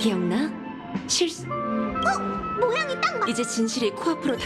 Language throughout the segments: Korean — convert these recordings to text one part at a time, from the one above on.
기억나? 실수. 모양이 딱 맞... 이제 진실이 코앞으로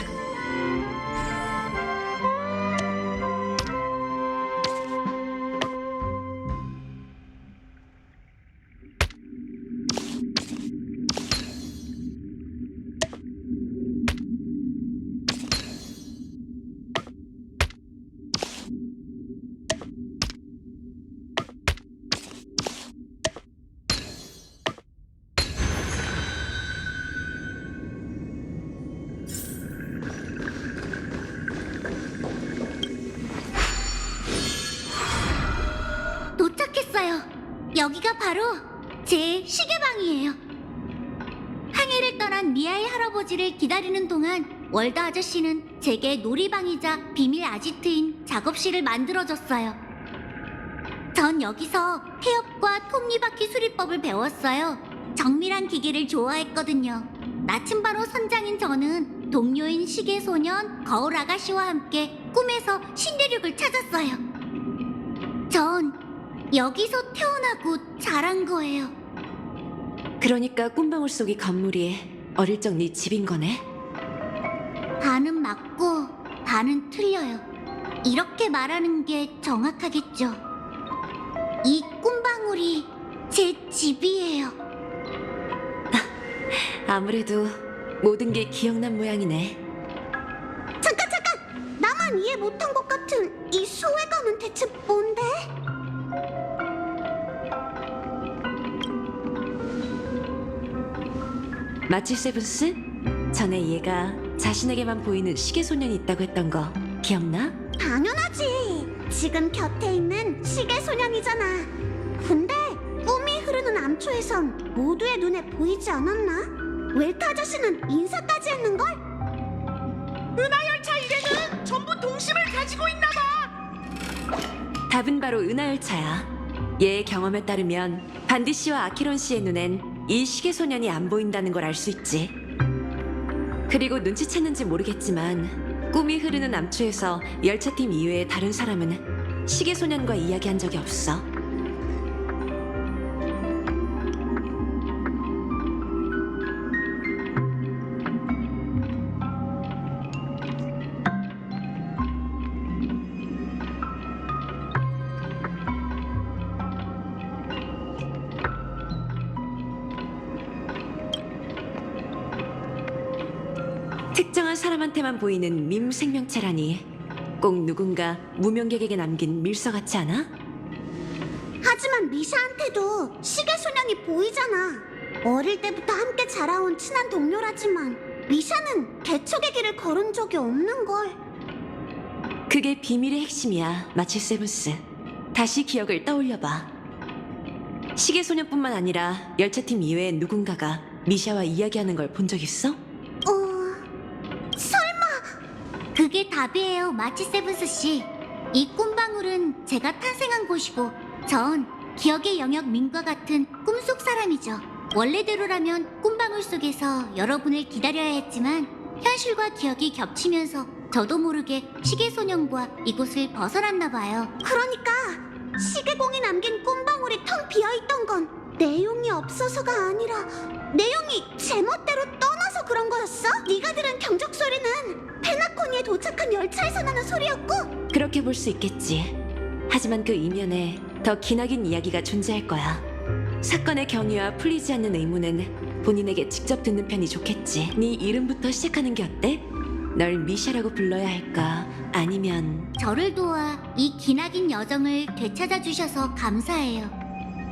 도착했어요. 여기가 바로 제 시계방이에요. 항해를 떠난 미아의 할아버지를 기다리는 동안 월더 아저씨는 제게 놀이방이자 비밀 아지트인 작업실을 만들어줬어요. 전 여기서 태엽과 톱니바퀴 수리법을 배웠어요. 정밀한 기계를 좋아했거든요. 나침반호 선장인 저는 동료인 시계소년 거울 아가씨와 함께 꿈에서 신대륙을 찾았어요. 전 여기서 태어나고 자란 거예요. 그러니까 꿈방울 속의 건물이 어릴 적 네 집인 거네? 반은 맞고 반은 틀려요. 이렇게 말하는 게 정확하겠죠. 이 꿈방울이 제 집이에요. 아무래도 모든 게 기억난 모양이네. 잠깐! 나만 이해 못한 것 같은 이 소외감은 대체 뭔데? 마치 세븐스? 전에 얘가 자신에게만 보이는 시계소년이 있다고 했던 거 기억나? 당연하지. 지금 곁에 있는 시계소년이잖아. 근데 꿈이 흐르는 암초에선 모두의 눈에 보이지 않았나? 웰트 아저씨는 인사까지 했는걸? 은하열차 일행은 전부 동심을 가지고 있나봐. 답은 바로 은하열차야. 얘의 경험에 따르면 반디 씨와 아키론 씨의 눈엔 이 시계소년이 안 보인다는 걸 알 수 있지. 그리고 눈치챘는지 모르겠지만 꿈이 흐르는 암초에서 열차팀 이외의 다른 사람은 시계소년과 이야기한 적이 없어. 특정한 사람한테만 보이는 밈 생명체라니 꼭 누군가 무명객에게 남긴 밀서 같지 않아? 하지만 미샤한테도 시계소년이 보이잖아. 어릴 때부터 함께 자라온 친한 동료라지만 미샤는 개척의 길을 걸은 적이 없는걸. 그게 비밀의 핵심이야, 마치 세븐스. 다시 기억을 떠올려봐. 시계소년뿐만 아니라 열차팀 이외의 누군가가 미샤와 이야기하는 걸 본 적 있어? 그게 답이에요, 마치 세븐스 씨. 이 꿈방울은 제가 탄생한 곳이고 전 기억의 영역 민과 같은 꿈속 사람이죠. 원래대로라면 꿈방울 속에서 여러분을 기다려야 했지만 현실과 기억이 겹치면서 저도 모르게 시계소년과 이곳을 벗어났나 봐요. 그러니까 시계공이 남긴 꿈방울이 텅 비어있던 건 내용이 없어서가 아니라 내용이 제멋대로 떠나서 그런 거였어? 네가 들은 경적 소리는 페나코니에 도착한 열차에서 나는 소리였고? 그렇게 볼 수 있겠지. 하지만 그 이면에 더 기나긴 이야기가 존재할 거야. 사건의 경위와 풀리지 않는 의문은 본인에게 직접 듣는 편이 좋겠지. 네 이름부터 시작하는 게 어때? 널 미샤라고 불러야 할까? 아니면... 저를 도와 이 기나긴 여정을 되찾아 주셔서 감사해요.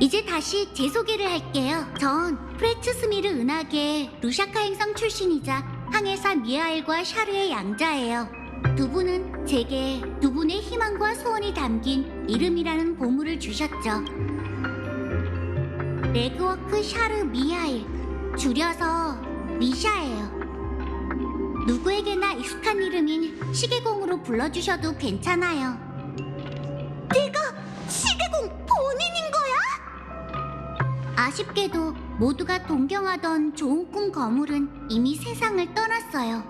이제 다시 제 소개를 할게요. 전 프레츠 스미르 은하계 루샤카 행성 출신이자 항해사 미하엘과 샤르의 양자예요. 두 분은 제게 두 분의 희망과 소원이 담긴 이름이라는 보물을 주셨죠. 레그워크 샤르 미하엘, 줄여서 미샤예요. 누구에게나 익숙한 이름인 시계공으로 불러주셔도 괜찮아요. 내가 시계공 본인인 거야? 아쉽게도 모두가 동경하던 좋은 꿈 거물은 이미 세상을 떠났어요.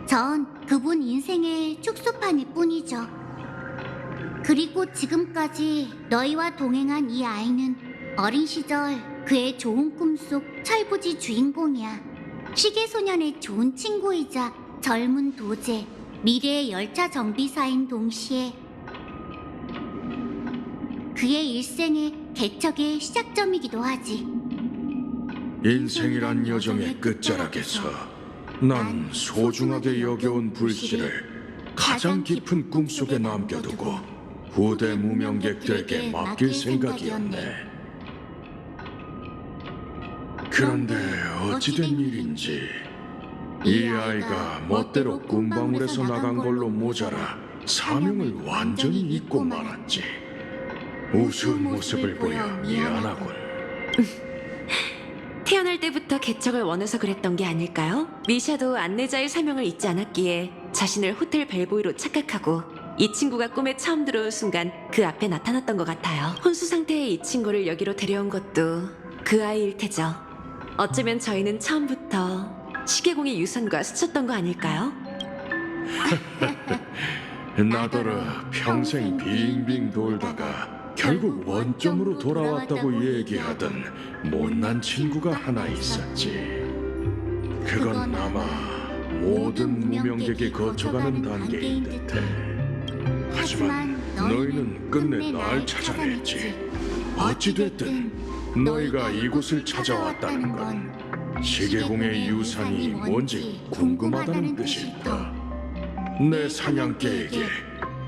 전 그분 인생의 축소판일 뿐이죠. 그리고 지금까지 너희와 동행한 이 아이는 어린 시절 그의 좋은 꿈속 철부지 주인공이야. 시계소년의 좋은 친구이자 젊은 도제, 미래의 열차 정비사인 동시에 그의 일생의 개척의 시작점이기도 하지. 인생이란 여정의 끝자락에서 난 소중하게 여겨온 불씨를 가장 깊은 꿈속에 남겨두고 후대 무명객들에게 맡길 생각이었네. 그런데 어찌된 일인지 이 아이가 멋대로 꿈방울에서 나간 걸로 모자라 사명을 완전히 잊고 말았지. 우스운 모습을 보여 미안하군. 태어날 때부터 개척을 원해서 그랬던 게 아닐까요? 미샤도 안내자의 사명을 잊지 않았기에 자신을 호텔 벨보이로 착각하고 이 친구가 꿈에 처음 들어온 순간 그 앞에 나타났던 것 같아요. 혼수 상태의 이 친구를 여기로 데려온 것도 그 아이일 테죠. 어쩌면 저희는 처음부터 시계공의 유산과 스쳤던 거 아닐까요? 나더러 평생 빙빙 돌다가 결국 원점으로 돌아왔다고 얘기하던 못난 친구가 하나 있었지. 그건 아마 모든 무명객이 거쳐가는 단계인 듯해. 하지만 너희는 끝내 날 찾아냈지. 어찌됐든 너희가 이곳을 찾아왔다는 건 시계공의 유산이 뭔지 궁금하다는 뜻일까. 내 사냥개에게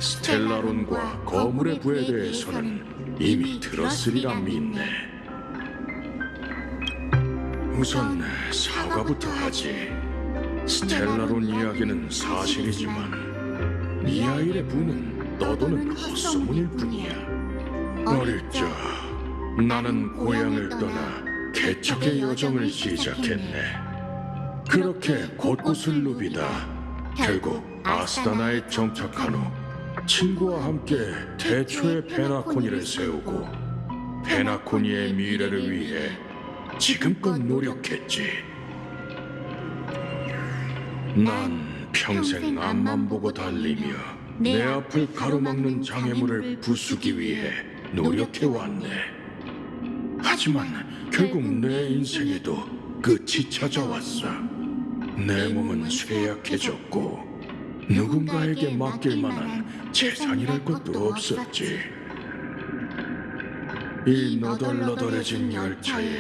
스텔라론과 거물의 부에 대해서는 이미 들었으리라 믿네. 우선 사과부터 하지. 스텔라론 이야기는 사실이지만 미하일의 부는 떠도는 헛소문일 뿐이야. 어릴 적 나는 고향을 떠나 개척의 여정을 시작했네. 그렇게 곳곳을 누비다 결국 아스타나에 정착한 후 친구와 함께 태초의 페나코니를 세우고 페나코니의 미래를 위해 지금껏 노력했지. 난 평생 앞만 보고 달리며 내 앞을 가로막는 장애물을 부수기 위해 노력해왔네. 하지만 결국 내 인생에도 끝이 찾아왔어. 내 몸은 쇠약해졌고 누군가에게 맡길 만한 재산이랄 것도 없었지. 이 너덜너덜해진 열차에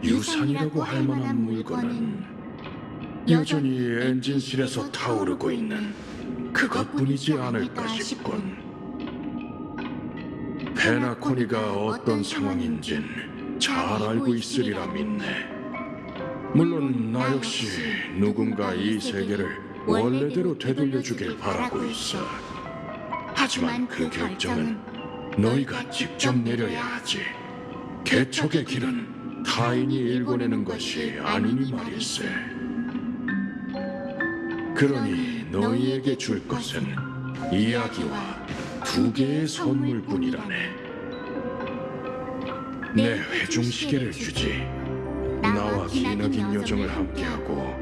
유산이라고 할 만한 물건은 여전히 엔진실에서 타오르고 있는 그것뿐이지 않을까 싶군. 페나코니가 어떤 상황인진 잘 알고 있으리라 믿네. 물론 나 역시 누군가 이 세계를 원래대로 되돌려주길 바라고 있어. 하지만 그 결정은 너희가 직접 내려야 하지. 개척의 길은 타인이 일궈내는 것이 아니니 말일세. 그러니 너희에게 줄 것은 이야기와 2개의 선물뿐이라네. 내 회중시계를 주지. 나와 기나긴 여정을 함께하고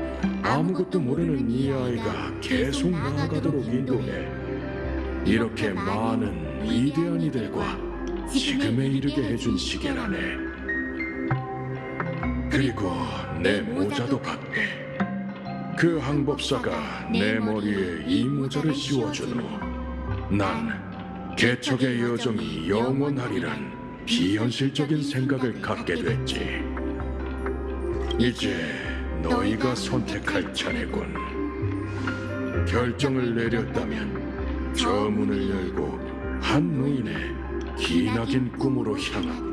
아무것도 모르는 이 아이가 계속 나아가도록 인도해. 이렇게 많은 위대한 이들과 지금에 이르게 해준 시계라네. 그리고 내 모자도 받게. 그 항법사가 내 머리에 이 모자를 씌워준 후 난 개척의 여정이 영원하리란 비현실적인 생각을 갖게 됐지. 이제 너희가 선택할 차례군. 결정을 내렸다면 저 문을 열고 한 노인의 기나긴 꿈으로 향하고.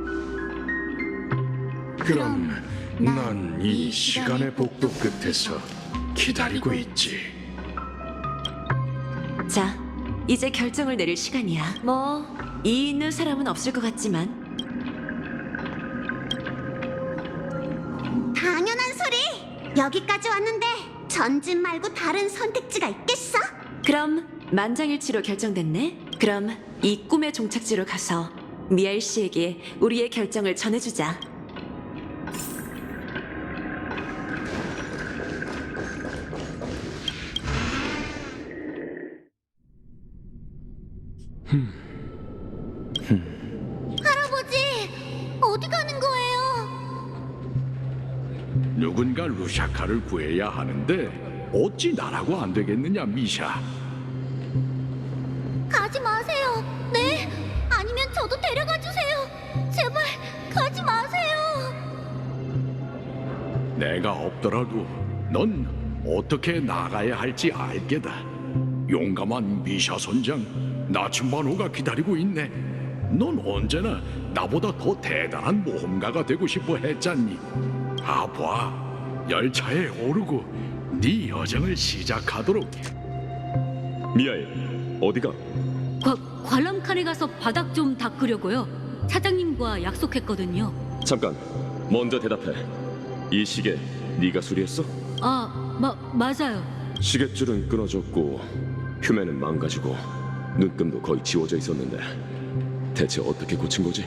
그럼 난 이 시간의 복도 끝에서 기다리고 있지. 자, 이제 결정을 내릴 시간이야. 뭐, 이의 있는 사람은 없을 것 같지만 당연한 소리! 여기까지 왔는데 전진 말고 다른 선택지가 있겠어? 그럼 만장일치로 결정됐네. 그럼 이 꿈의 종착지로 가서 미알 씨에게 우리의 결정을 전해주자. 할아버지, 어디 가는 누군가 루샤카를 구해야 하는데 어찌 나라고 안 되겠느냐, 미샤. 가지 마세요. 네? 아니면 저도 데려가 주세요. 제발 가지 마세요. 내가 없더라도 넌 어떻게 나가야 할지 알게다. 용감한 미샤 선장, 나츠마노가 기다리고 있네. 넌 언제나 나보다 더 대단한 모험가가 되고 싶어 했잖니. 봐, 열차에 오르고 네 여정을 시작하도록 해. 미아이, 어디가? 관람칸에 가서 바닥 좀 닦으려고요. 사장님과 약속했거든요. 잠깐, 먼저 대답해. 이 시계 네가 수리했어? 맞아요. 시계줄은 끊어졌고 휴면은 망가지고 눈금도 거의 지워져 있었는데 대체 어떻게 고친 거지?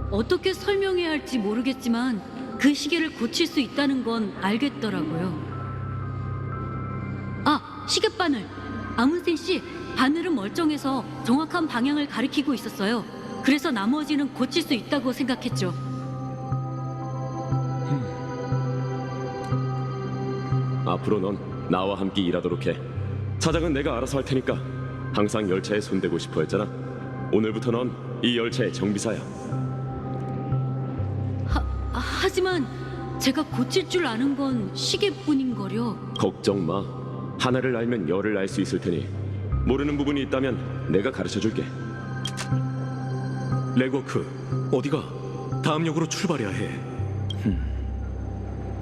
어떻게 설명해야 할지 모르겠지만 그 시계를 고칠 수 있다는 건 알겠더라고요. 시계바늘. 아문센 씨, 바늘은 멀쩡해서 정확한 방향을 가리키고 있었어요. 그래서 나머지는 고칠 수 있다고 생각했죠. 앞으로 넌 나와 함께 일하도록 해. 차장은 내가 알아서 할 테니까. 항상 열차에 손대고 싶어 했잖아. 오늘부터 넌 이 열차의 정비사야. 하지만 제가 고칠 줄 아는 건 시계뿐인거려. 걱정 마. 하나를 알면 열을 알 수 있을 테니 모르는 부분이 있다면 내가 가르쳐 줄게. 레고크, 어디가? 다음 역으로 출발해야 해.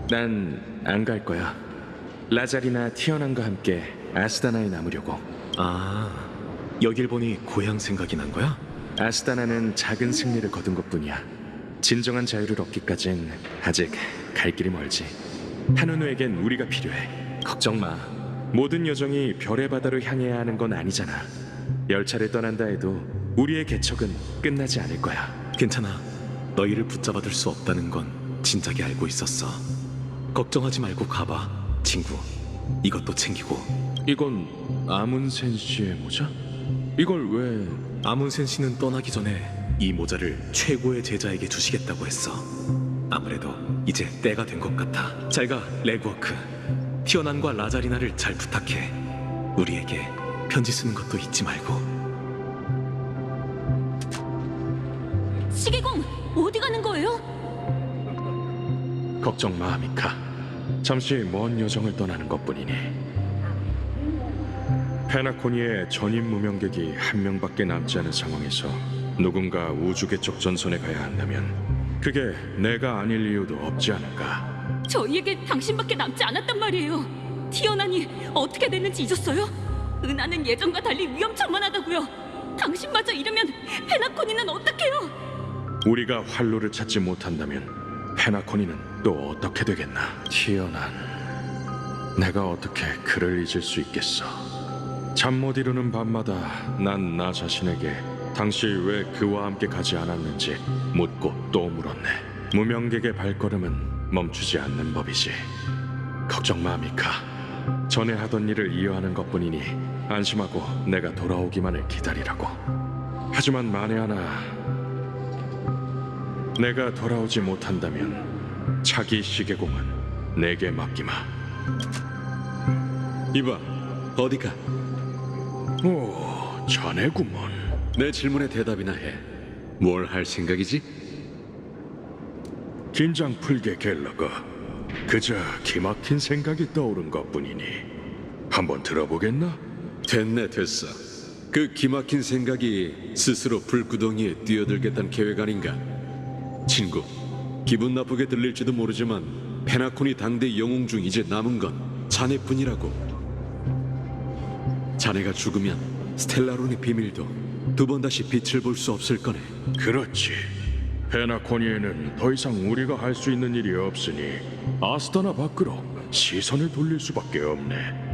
난 안 갈 거야. 라자리나 티어난과 함께 아스다나에 남으려고. 여길 보니 고향 생각이 난 거야? 아스다나는 작은 승리를 거둔 것뿐이야. 진정한 자유를 얻기까진 아직 갈 길이 멀지. 한우누에겐 우리가 필요해. 걱정 마. 모든 여정이 별의 바다로 향해야 하는 건 아니잖아. 열차를 떠난다 해도 우리의 개척은 끝나지 않을 거야. 괜찮아. 너희를 붙잡아둘 수 없다는 건 진작에 알고 있었어. 걱정하지 말고 가봐, 친구. 이것도 챙기고. 이건 아문센 씨의 모자? 이걸 왜? 아문센 씨는 떠나기 전에 이 모자를 최고의 제자에게 주시겠다고 했어. 아무래도 이제 때가 된 것 같아. 잘 가, 레그워크. 티어난과 라자리나를 잘 부탁해. 우리에게 편지 쓰는 것도 잊지 말고. 시계공, 어디 가는 거예요? 걱정 마, 미카. 잠시 먼 여정을 떠나는 것뿐이니. 페나코니에 전임 무명객이 한 명밖에 남지 않은 상황에서 누군가 우주개척 전선에 가야 한다면 그게 내가 아닐 이유도 없지 않을까. 저희에게 당신밖에 남지 않았단 말이에요. 티어난이 어떻게 됐는지 잊었어요? 은하는 예전과 달리 위험천만하다고요. 당신마저 이러면 페나코니는 어떡해요? 우리가 활로를 찾지 못한다면 페나코니는 또 어떻게 되겠나. 티어난, 내가 어떻게 그를 잊을 수 있겠어. 잠 못 이루는 밤마다 난 나 자신에게 당시 왜 그와 함께 가지 않았는지 묻고 또 물었네. 무명객의 발걸음은 멈추지 않는 법이지. 걱정 마, 미카. 전에 하던 일을 이어하는 것뿐이니 안심하고 내가 돌아오기만을 기다리라고. 하지만 만에 하나 내가 돌아오지 못한다면 차기 시계공은 내게 맡기마. 이봐, 어디가? 오, 자네구먼. 내 질문에 대답이나 해. 뭘 할 생각이지? 긴장 풀게, 갤러거. 그저 기막힌 생각이 떠오른 것뿐이니 한번 들어보겠나? 됐네, 됐어. 그 기막힌 생각이 스스로 불구덩이에 뛰어들겠다는 계획 아닌가? 친구, 기분 나쁘게 들릴지도 모르지만 페나코니 당대 영웅 중 이제 남은 건 자네뿐이라고. 자네가 죽으면 스텔라론의 비밀도 두 번 다시 빛을 볼 수 없을 거네. 그렇지. 페나코니에는 더 이상 우리가 할 수 있는 일이 없으니 아스타나 밖으로 시선을 돌릴 수밖에 없네.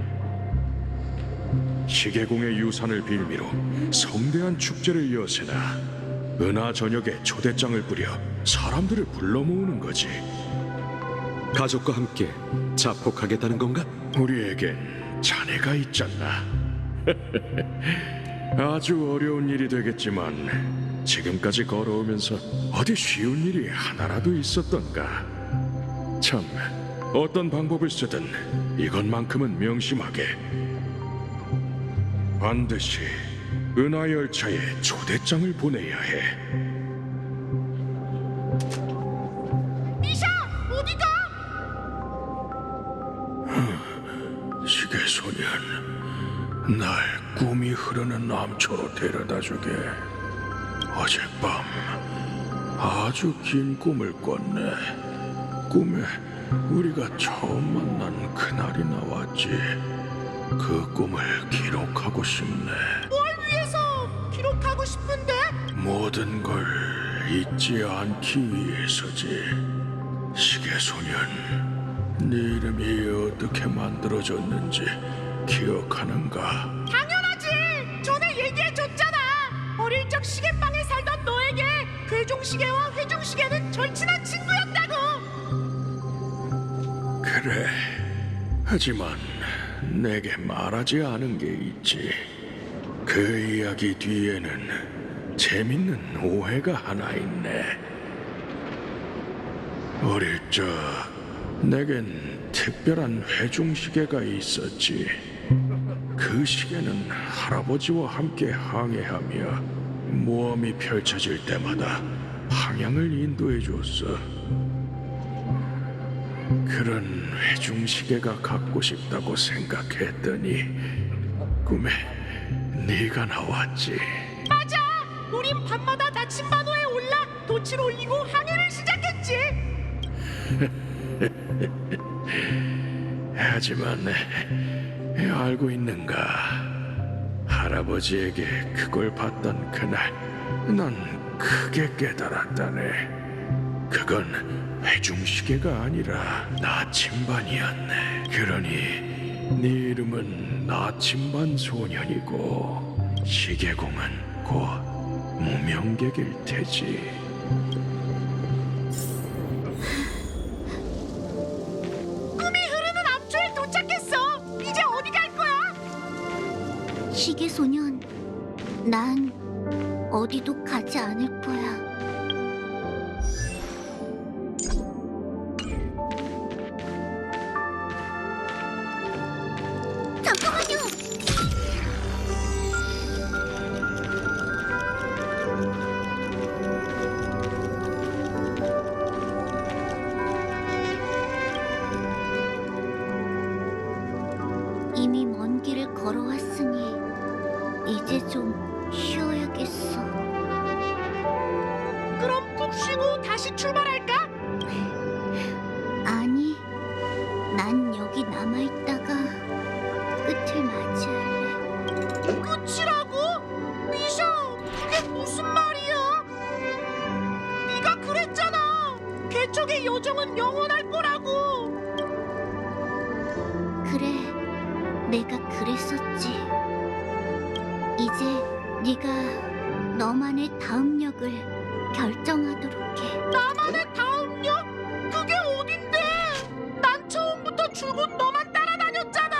시계공의 유산을 빌미로 성대한 축제를 여세나 은하 전역에 초대장을 뿌려 사람들을 불러 모으는 거지. 가족과 함께 자폭하겠다는 건가? 우리에겐 자네가 있잖아. 아주 어려운 일이 되겠지만 지금까지 걸어오면서 어디 쉬운 일이 하나라도 있었던가. 참, 어떤 방법을 쓰든 이것만큼은 명심하게. 반드시 은하열차에 초대장을 보내야 해. 미샤, 어디가? 시계소년, 날 꿈이 흐르는 남초로 데려다주게. 어젯밤 아주 긴 꿈을 꿨네. 꿈에 우리가 처음 만난 그날이 나왔지. 그 꿈을 기록하고 싶네. 뭘 위해서 기록하고 싶은데? 모든 걸 잊지 않기 위해서지. 시계소년, 네 이름이 어떻게 만들어졌는지 기억하는가? 당연하지. 전에 얘기해줬잖아. 어릴 적 시계방에 살던 너에게 괴종시계와 회중시계는 절친한 친구였다고. 그래. 하지만 내게 말하지 않은 게 있지. 그 이야기 뒤에는 재밌는 오해가 하나 있네. 어릴 적 내겐 특별한 회중시계가 있었지. 그 시계는 할아버지와 함께 항해하며 모험이 펼쳐질 때마다 방향을 인도해 줬어. 그런 회중시계가 갖고 싶다고 생각했더니 꿈에 네가 나왔지. 맞아. 우린 밤마다 나침반호에 올라 돛을 올리고 항해를 시작했지. 하지만 알고 있는가? 할아버지에게 그걸 봤던 그날 난 크게 깨달았다네. 그건 회중시계가 아니라 나침반이었네. 그러니 네 이름은 나침반 소년이고 시계공은 곧 무명객일 테지. 꿈이 흐르는 암초에 도착했어. 이제 어디 갈 거야? 시계소년, 난 어디도 가지 않을 거야. 잠깐만요. 이미 먼 길을 걸어왔으니 이제 좀 쉬어야겠어. 그럼 푹 쉬고 다시 출발할까? 아니, 난 여기 남아있다가 끝을 맞이할래. 끝이라고? 미샤, 그게 무슨 말이야? 네가 그랬잖아. 개척의 여정은 영원할 거라고. 그래, 내가 그랬었지. 이제 네가 너만의 다음 역을 결정하도록 해. 나만의 다음 역? 그게 어딘데? 난 처음부터 줄곧 너만 따라다녔잖아.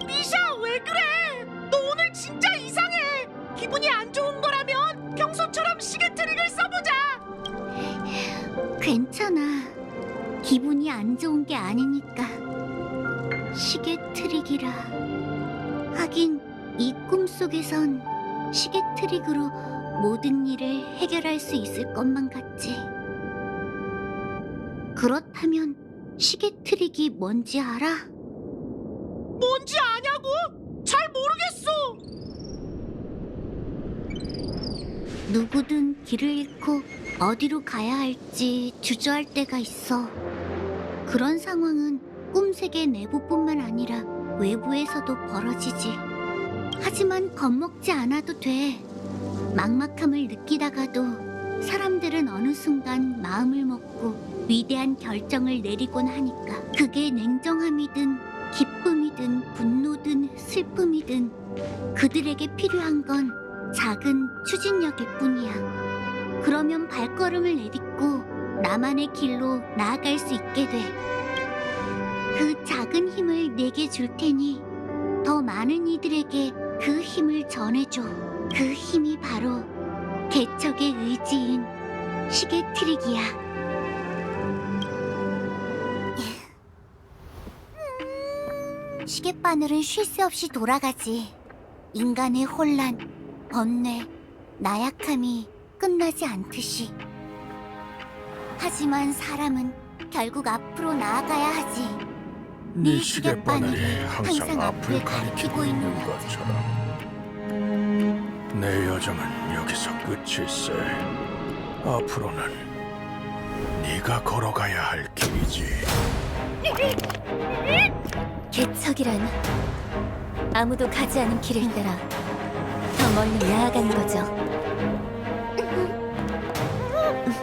미샤, 왜 그래? 너 오늘 진짜 이상해. 기분이 안 좋은 거라면 평소처럼 시계 트릭을 써보자. 괜찮아. 기분이 안 좋은 게 아니니까. 시계 트릭이라. 하긴 이 꿈속에선 시계 트릭으로 모든 일을 해결할 수 있을 것만 같지. 그렇다면 시계 트릭이 뭔지 알아? 뭔지 아냐고? 잘 모르겠어. 누구든 길을 잃고 어디로 가야 할지 주저할 때가 있어. 그런 상황은 꿈세계 내부뿐만 아니라 외부에서도 벌어지지. 하지만 겁먹지 않아도 돼. 막막함을 느끼다가도 사람들은 어느 순간 마음을 먹고 위대한 결정을 내리곤 하니까. 그게 냉정함이든 기쁨이든 분노든 슬픔이든 그들에게 필요한 건 작은 추진력일 뿐이야. 그러면 발걸음을 내딛고 나만의 길로 나아갈 수 있게 돼. 그 작은 힘을 내게 줄 테니 더 많은 이들에게 그 힘을 전해줘. 그 힘이 바로 개척의 의지인 시계 트릭이야. 시계바늘은 쉴 새 없이 돌아가지. 인간의 혼란, 번뇌, 나약함이 끝나지 않듯이. 하지만 사람은 결국 앞으로 나아가야 하지. 네 네 시계바늘이 시계바늘이 항상 앞을 가리키고 있는 것처럼 내 여정은 여기서 끝일세. 앞으로는 네가 걸어가야 할 길이지. 개척이란 아무도 가지 않은 길을 따라 더 멀리 나아가는 거죠.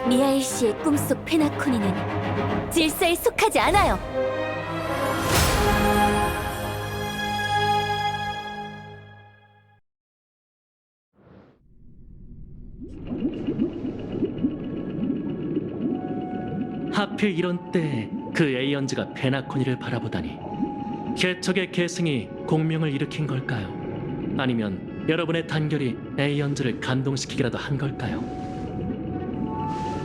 미하일 씨의 꿈속 페나코니는 질서에 속하지 않아요. 하필 이런 때에 그 에이언즈가 페나코니를 바라보다니. 개척의 계승이 공명을 일으킨 걸까요? 아니면 여러분의 단결이 에이언즈를 감동시키기라도 한 걸까요?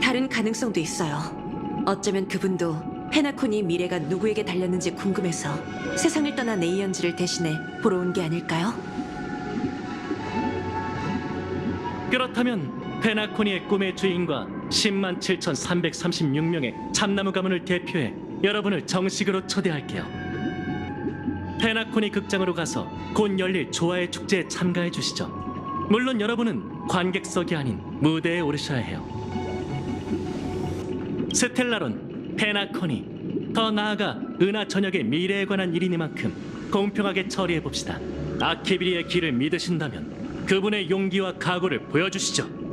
다른 가능성도 있어요. 어쩌면 그분도 페나콘이 미래가 누구에게 달렸는지 궁금해서 세상을 떠난 에이언즈를 대신해 보러 온 게 아닐까요? 그렇다면 페나코니의 꿈의 주인과 107,336명의 참나무 가문을 대표해 여러분을 정식으로 초대할게요. 페나코니 극장으로 가서 곧 열릴 조화의 축제에 참가해 주시죠. 물론 여러분은 관객석이 아닌 무대에 오르셔야 해요. 스텔라론, 페나코니, 더 나아가 은하 전역의 미래에 관한 일이니만큼 공평하게 처리해 봅시다. 아케비리의 길을 믿으신다면 그분의 용기와 각오를 보여주시죠.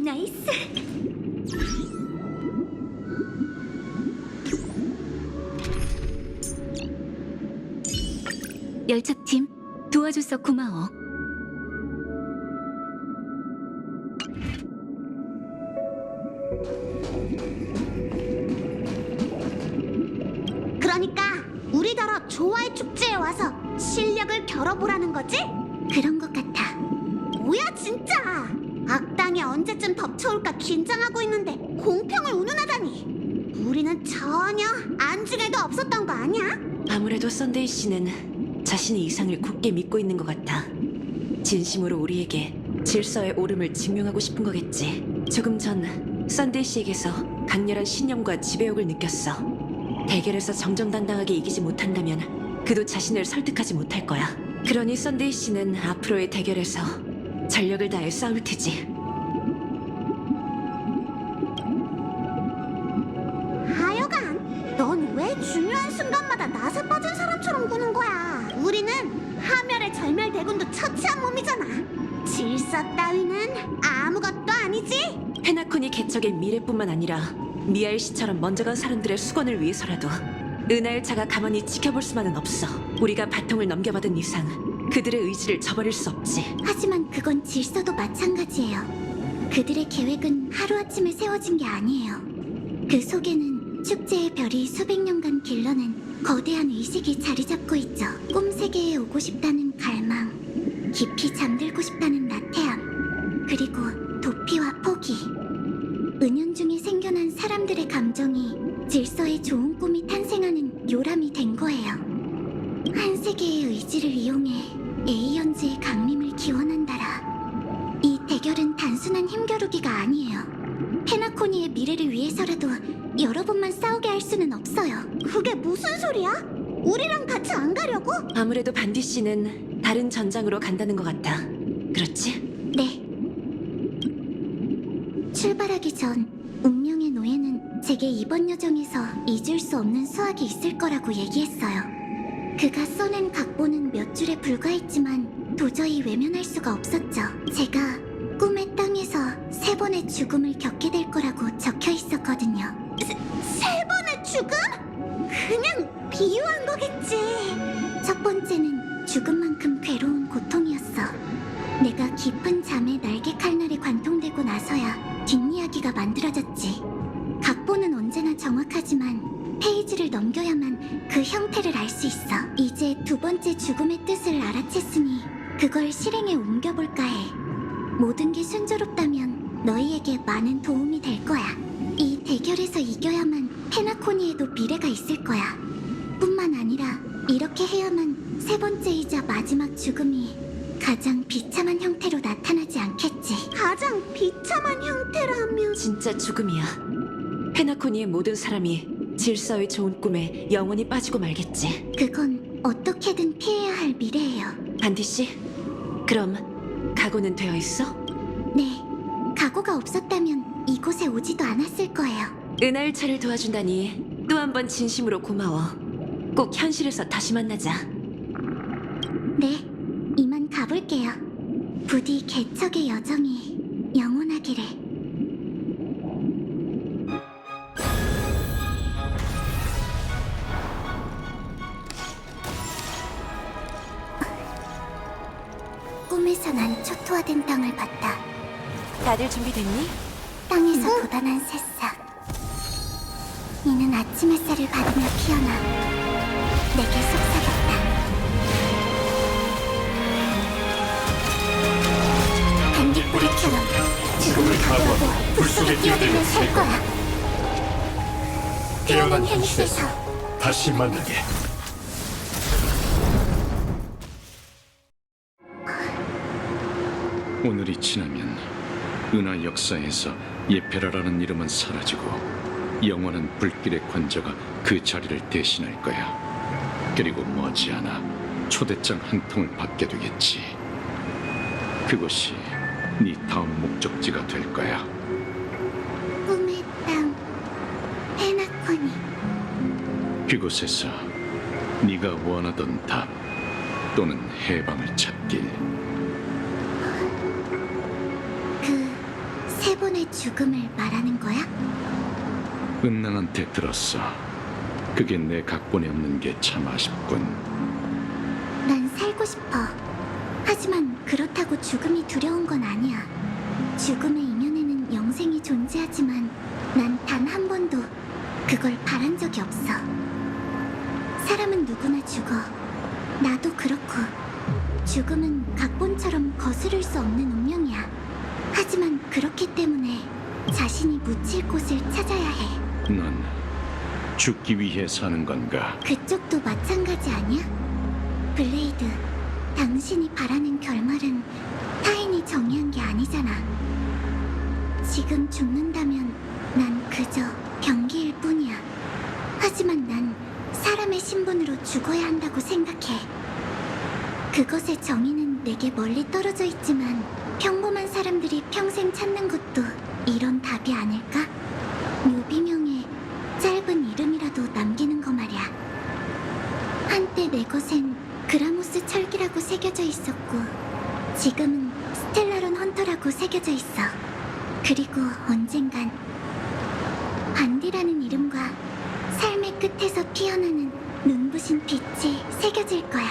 나이스. 열차팀 도와줘서 고마워. 조화의 축제에 와서 실력을 겨뤄보라는 거지? 그런 것 같아. 뭐야 진짜! 악당이 언제쯤 덮쳐올까 긴장하고 있는데 공평을 운운하다니! 우리는 전혀 안중에도 없었던 거 아니야? 아무래도 썬데이 씨는 자신의 이상을 굳게 믿고 있는 것 같아. 진심으로 우리에게 질서의 오름을 증명하고 싶은 거겠지. 조금 전 썬데이 씨에게서 강렬한 신념과 지배욕을 느꼈어. 대결에서 정정당당하게 이기지 못한다면 그도 자신을 설득하지 못할 거야. 그러니 썬데이 씨는 앞으로의 대결에서 전력을 다해 싸울 테지. 하여간 넌 왜 중요한 순간마다 낯에 빠진 사람처럼 구는 거야? 우리는 하멸의 절멸대군도 처치한 몸이잖아. 질서 따위는 아무것도 아니지? 페나콘이 개척의 미래뿐만 아니라 미아일 씨처럼 먼저 간 사람들의 수건을 위해서라도 은하열차가 가만히 지켜볼 수만은 없어. 우리가 바통을 넘겨받은 이상 그들의 의지를 저버릴 수 없지. 하지만 그건 질서도 마찬가지예요. 그들의 계획은 하루아침에 세워진 게 아니에요. 그 속에는 축제의 별이 수백 년간 길러낸 거대한 의식이 자리 잡고 있죠. 꿈 세계에 오고 싶다는 갈망, 깊이 잠들고 싶다는 나태함, 그리고 도피와 포기. 은연중에 생겨난 사람들의 감정이 질서의 좋은 꿈이 탄생하는 요람이 된 거예요. 한 세계의 의지를 이용해 에이언즈의 강림을 기원한다라. 이 대결은 단순한 힘겨루기가 아니에요. 페나코니의 미래를 위해서라도 여러 번만 싸우게 할 수는 없어요. 그게 무슨 소리야? 우리랑 같이 안 가려고? 아무래도 반디 씨는 다른 전장으로 간다는 것 같아. 그렇지? 네. 출발하기 전 운명의 노예는 제게 이번 여정에서 잊을 수 없는 수학이 있을 거라고 얘기했어요. 그가 써낸 각본은 몇 줄에 불과했지만 도저히 외면할 수가 없었죠. 제가 꿈의 땅에서 3번의 죽음을 겪게 될 거라고 적혀 있었거든요. 세 번의 죽음? 그냥 비유한 거겠지. 첫 번째는 죽음만큼 괴로운 고통이었어. 내가 깊은 잠에 날개 칼날에 관통되고 나서야 뒷이야기가 만들어졌지. 각본은 언제나 정확하지만 페이지를 넘겨야만 그 형태를 알 수 있어. 이제 두 번째 죽음의 뜻을 알아챘으니 그걸 실행에 옮겨볼까 해. 모든 게 순조롭다면 너희에게 많은 도움이 될 거야. 이 대결에서 이겨야만 페나코니에도 미래가 있을 거야. 뿐만 아니라 이렇게 해야만 세 번째이자 마지막 죽음이 가장 비참한 형태로 나타나지 않겠지. 가장 비참한 형태라면... 진짜 죽음이야. 페나코니의 모든 사람이 질서의 좋은 꿈에 영원히 빠지고 말겠지. 그건 어떻게든 피해야 할 미래예요. 반디 씨, 그럼 각오는 되어 있어? 네, 각오가 없었다면 이곳에 오지도 않았을 거예요. 은하열차를 도와준다니 또 한 번 진심으로 고마워. 꼭 현실에서 다시 만나자. 네, 이만 가볼게요. 부디 개척의 여정이 영원하기를. 꿈에서 난 초토화된 땅을 봤다. 다들 준비됐니? 땅에서 돋아난 새싹. 이는 아침 햇살을 받으며 피어나 내게 속삭였다. 반딧불이처럼 죽음을 각오하고 불속에 뛰어들면 살 거야. 깨어난 현실에서 다시 만나게. 오늘이 지나면 은하 역사에서 예페라라는 이름은 사라지고 영원한 불길의 관저가 그 자리를 대신할 거야. 그리고 머지않아 초대장 한 통을 받게 되겠지. 그것이 네 다음 목적지가 될 거야. 꿈의 땅 페나코니. 그곳에서 네가 원하던 답 또는 해방을 찾길. 그 세 번의 죽음을 말하는 거야? 은낭한테 들었어. 그게 내 각본에 없는 게 참 아쉽군. 난 살고 싶어. 하지만 그렇다고 죽음이 두려운 건 아니야. 죽음의 이면에는 영생이 존재하지만 난 단 한 번도 그걸 바란 적이 없어. 사람은 누구나 죽어. 나도 그렇고. 죽음은 각본처럼 거스를 수 없는 운명이야. 하지만 그렇기 때문에 자신이 묻힐 곳을 찾아야 해. 넌 죽기 위해 사는 건가? 그쪽도 마찬가지 아니야? 블레이드, 당신이 바라는 결말은 타인이 정의한 게 아니잖아. 지금 죽는다면 난 그저 경기일 뿐이야. 하지만 난 사람의 신분으로 죽어야 한다고 생각해. 그것의 정의는 내게 멀리 떨어져 있지만 평범한 사람들이 평생 찾는 것도 이런 답이 아닐까? 묘비명의 짧은 이름이라도 남기는 거 말이야. 한때 내 것엔 그라모스 철기라고 새겨져 있었고 지금은 스텔라론 헌터라고 새겨져 있어. 그리고 언젠간 반디라는 이름과 삶의 끝에서 피어나는 눈부신 빛이 새겨질 거야.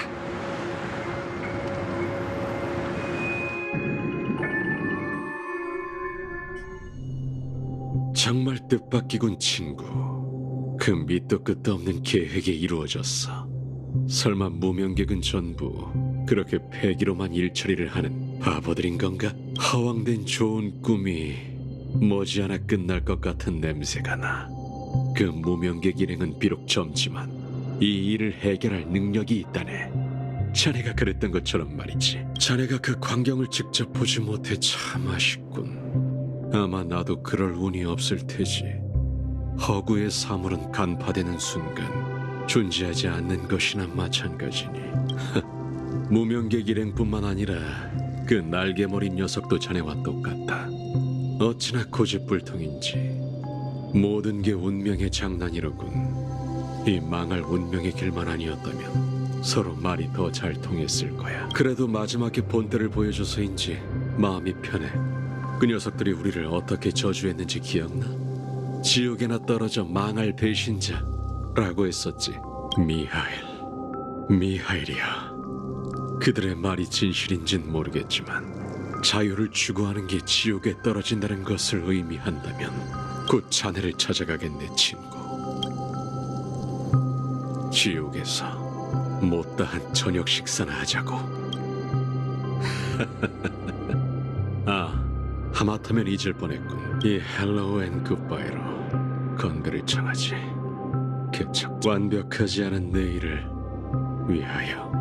정말 뜻밖이군 친구. 그 밑도 끝도 없는 계획이 이루어졌어. 설마 무명객은 전부 그렇게 폐기로만 일처리를 하는 바보들인 건가? 허황된 좋은 꿈이 머지않아 끝날 것 같은 냄새가 나. 그 무명객 일행은 비록 젊지만 이 일을 해결할 능력이 있다네. 자네가 그랬던 것처럼 말이지. 자네가 그 광경을 직접 보지 못해 참 아쉽군. 아마 나도 그럴 운이 없을 테지. 허구의 사물은 간파되는 순간 존재하지 않는 것이나 마찬가지니. 무명객 일행뿐만 아니라 그 날개머리 녀석도 자네와 똑같다. 어찌나 고집불통인지 모든 게 운명의 장난이로군. 이 망할 운명의 길만 아니었다면 서로 말이 더 잘 통했을 거야. 그래도 마지막에 본때를 보여줘서인지 마음이 편해. 그 녀석들이 우리를 어떻게 저주했는지 기억나? 지옥에나 떨어져 망할 배신자라고 했었지. 미하일이야. 그들의 말이 진실인진 모르겠지만 자유를 추구하는 게 지옥에 떨어진다는 것을 의미한다면 곧 자네를 찾아가겠네, 친구. 지옥에서 못다한 저녁 식사나 하자고. 아, 하마터면 잊을 뻔했군. 이 헬로우 앤 굿바이로 건드릴 청하지. 개척 완벽하지 않은 내일을 위하여.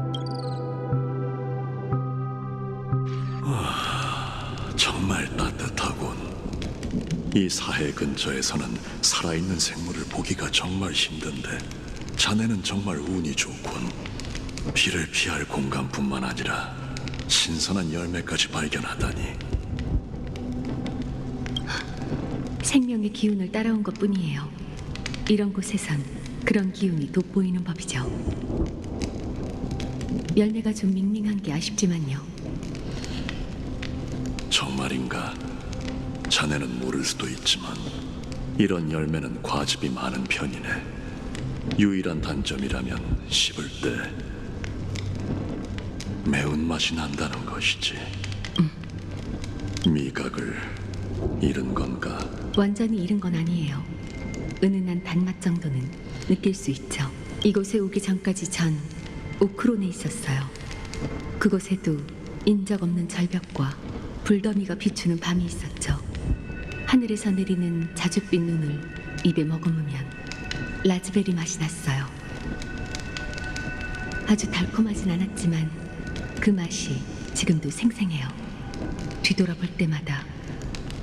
정말 따뜻하군. 이 사해 근처에서는 살아있는 생물을 보기가 정말 힘든데 자네는 정말 운이 좋군. 비를 피할 공간뿐만 아니라 신선한 열매까지 발견하다니. 생명의 기운을 따라온 것뿐이에요. 이런 곳에선 그런 기운이 돋보이는 법이죠. 열매가 좀 밍밍한 게 아쉽지만요. 정말인가? 자네는 모를 수도 있지만 이런 열매는 과즙이 많은 편이네. 유일한 단점이라면 씹을 때 매운맛이 난다는 것이지. 미각을 잃은 건가? 완전히 잃은 건 아니에요. 은은한 단맛 정도는 느낄 수 있죠. 이곳에 오기 전까지 전 오크론에 있었어요. 그곳에도 인적 없는 절벽과 불더미가 비추는 밤이 있었죠. 하늘에서 내리는 자줏빛 눈을 입에 머금으면 라즈베리 맛이 났어요. 아주 달콤하진 않았지만 그 맛이 지금도 생생해요. 뒤돌아볼 때마다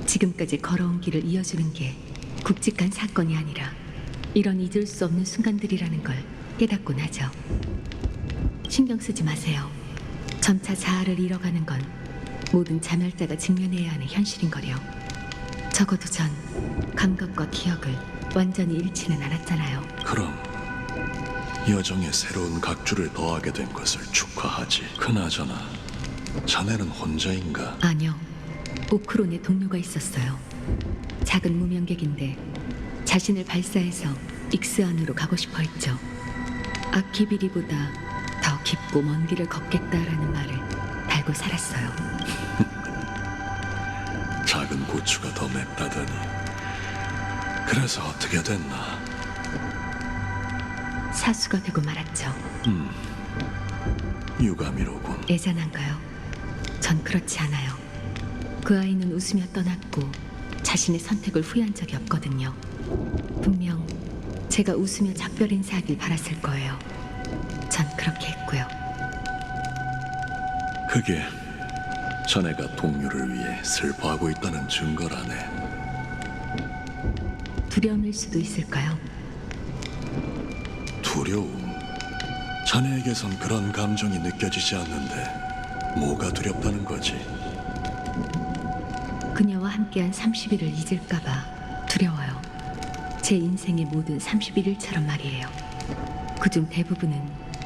지금까지 걸어온 길을 이어주는 게 굵직한 사건이 아니라 이런 잊을 수 없는 순간들이라는 걸 깨닫곤 하죠. 신경 쓰지 마세요. 점차 자아를 잃어가는 건 모든 자멸자가 직면해야 하는 현실인 거려. 적어도 전 감각과 기억을 완전히 잃지는 않았잖아요. 그럼 여정에 새로운 각주를 더하게 된 것을 축하하지. 그나저나 자네는 혼자인가? 아니요. 오크론에 동료가 있었어요. 작은 무명객인데 자신을 발사해서 익스안으로 가고 싶어 했죠. 아키비리보다 더 깊고 먼 길을 걷겠다라는 말을 달고 살았어요. 작은 고추가 더 맵다더니. 그래서 어떻게 됐나? 사수가 되고 말았죠. 유감이로군. 애잔한가요? 전 그렇지 않아요. 그 아이는 웃으며 떠났고 자신의 선택을 후회한 적이 없거든요. 분명 제가 웃으며 작별 인사하길 바랐을 거예요. 전 그렇게 했고요. 그게 자네가 동료를 위해 슬퍼하고 있다는 증거라네. 두려움일 수도 있을까요? 두려움? 자네에게선 그런 감정이 느껴지지 않는데 뭐가 두렵다는 거지? 그녀와 함께한 30일을 잊을까봐 두려워요. 제 인생의 모든 31일처럼 말이에요. 그중 대부분은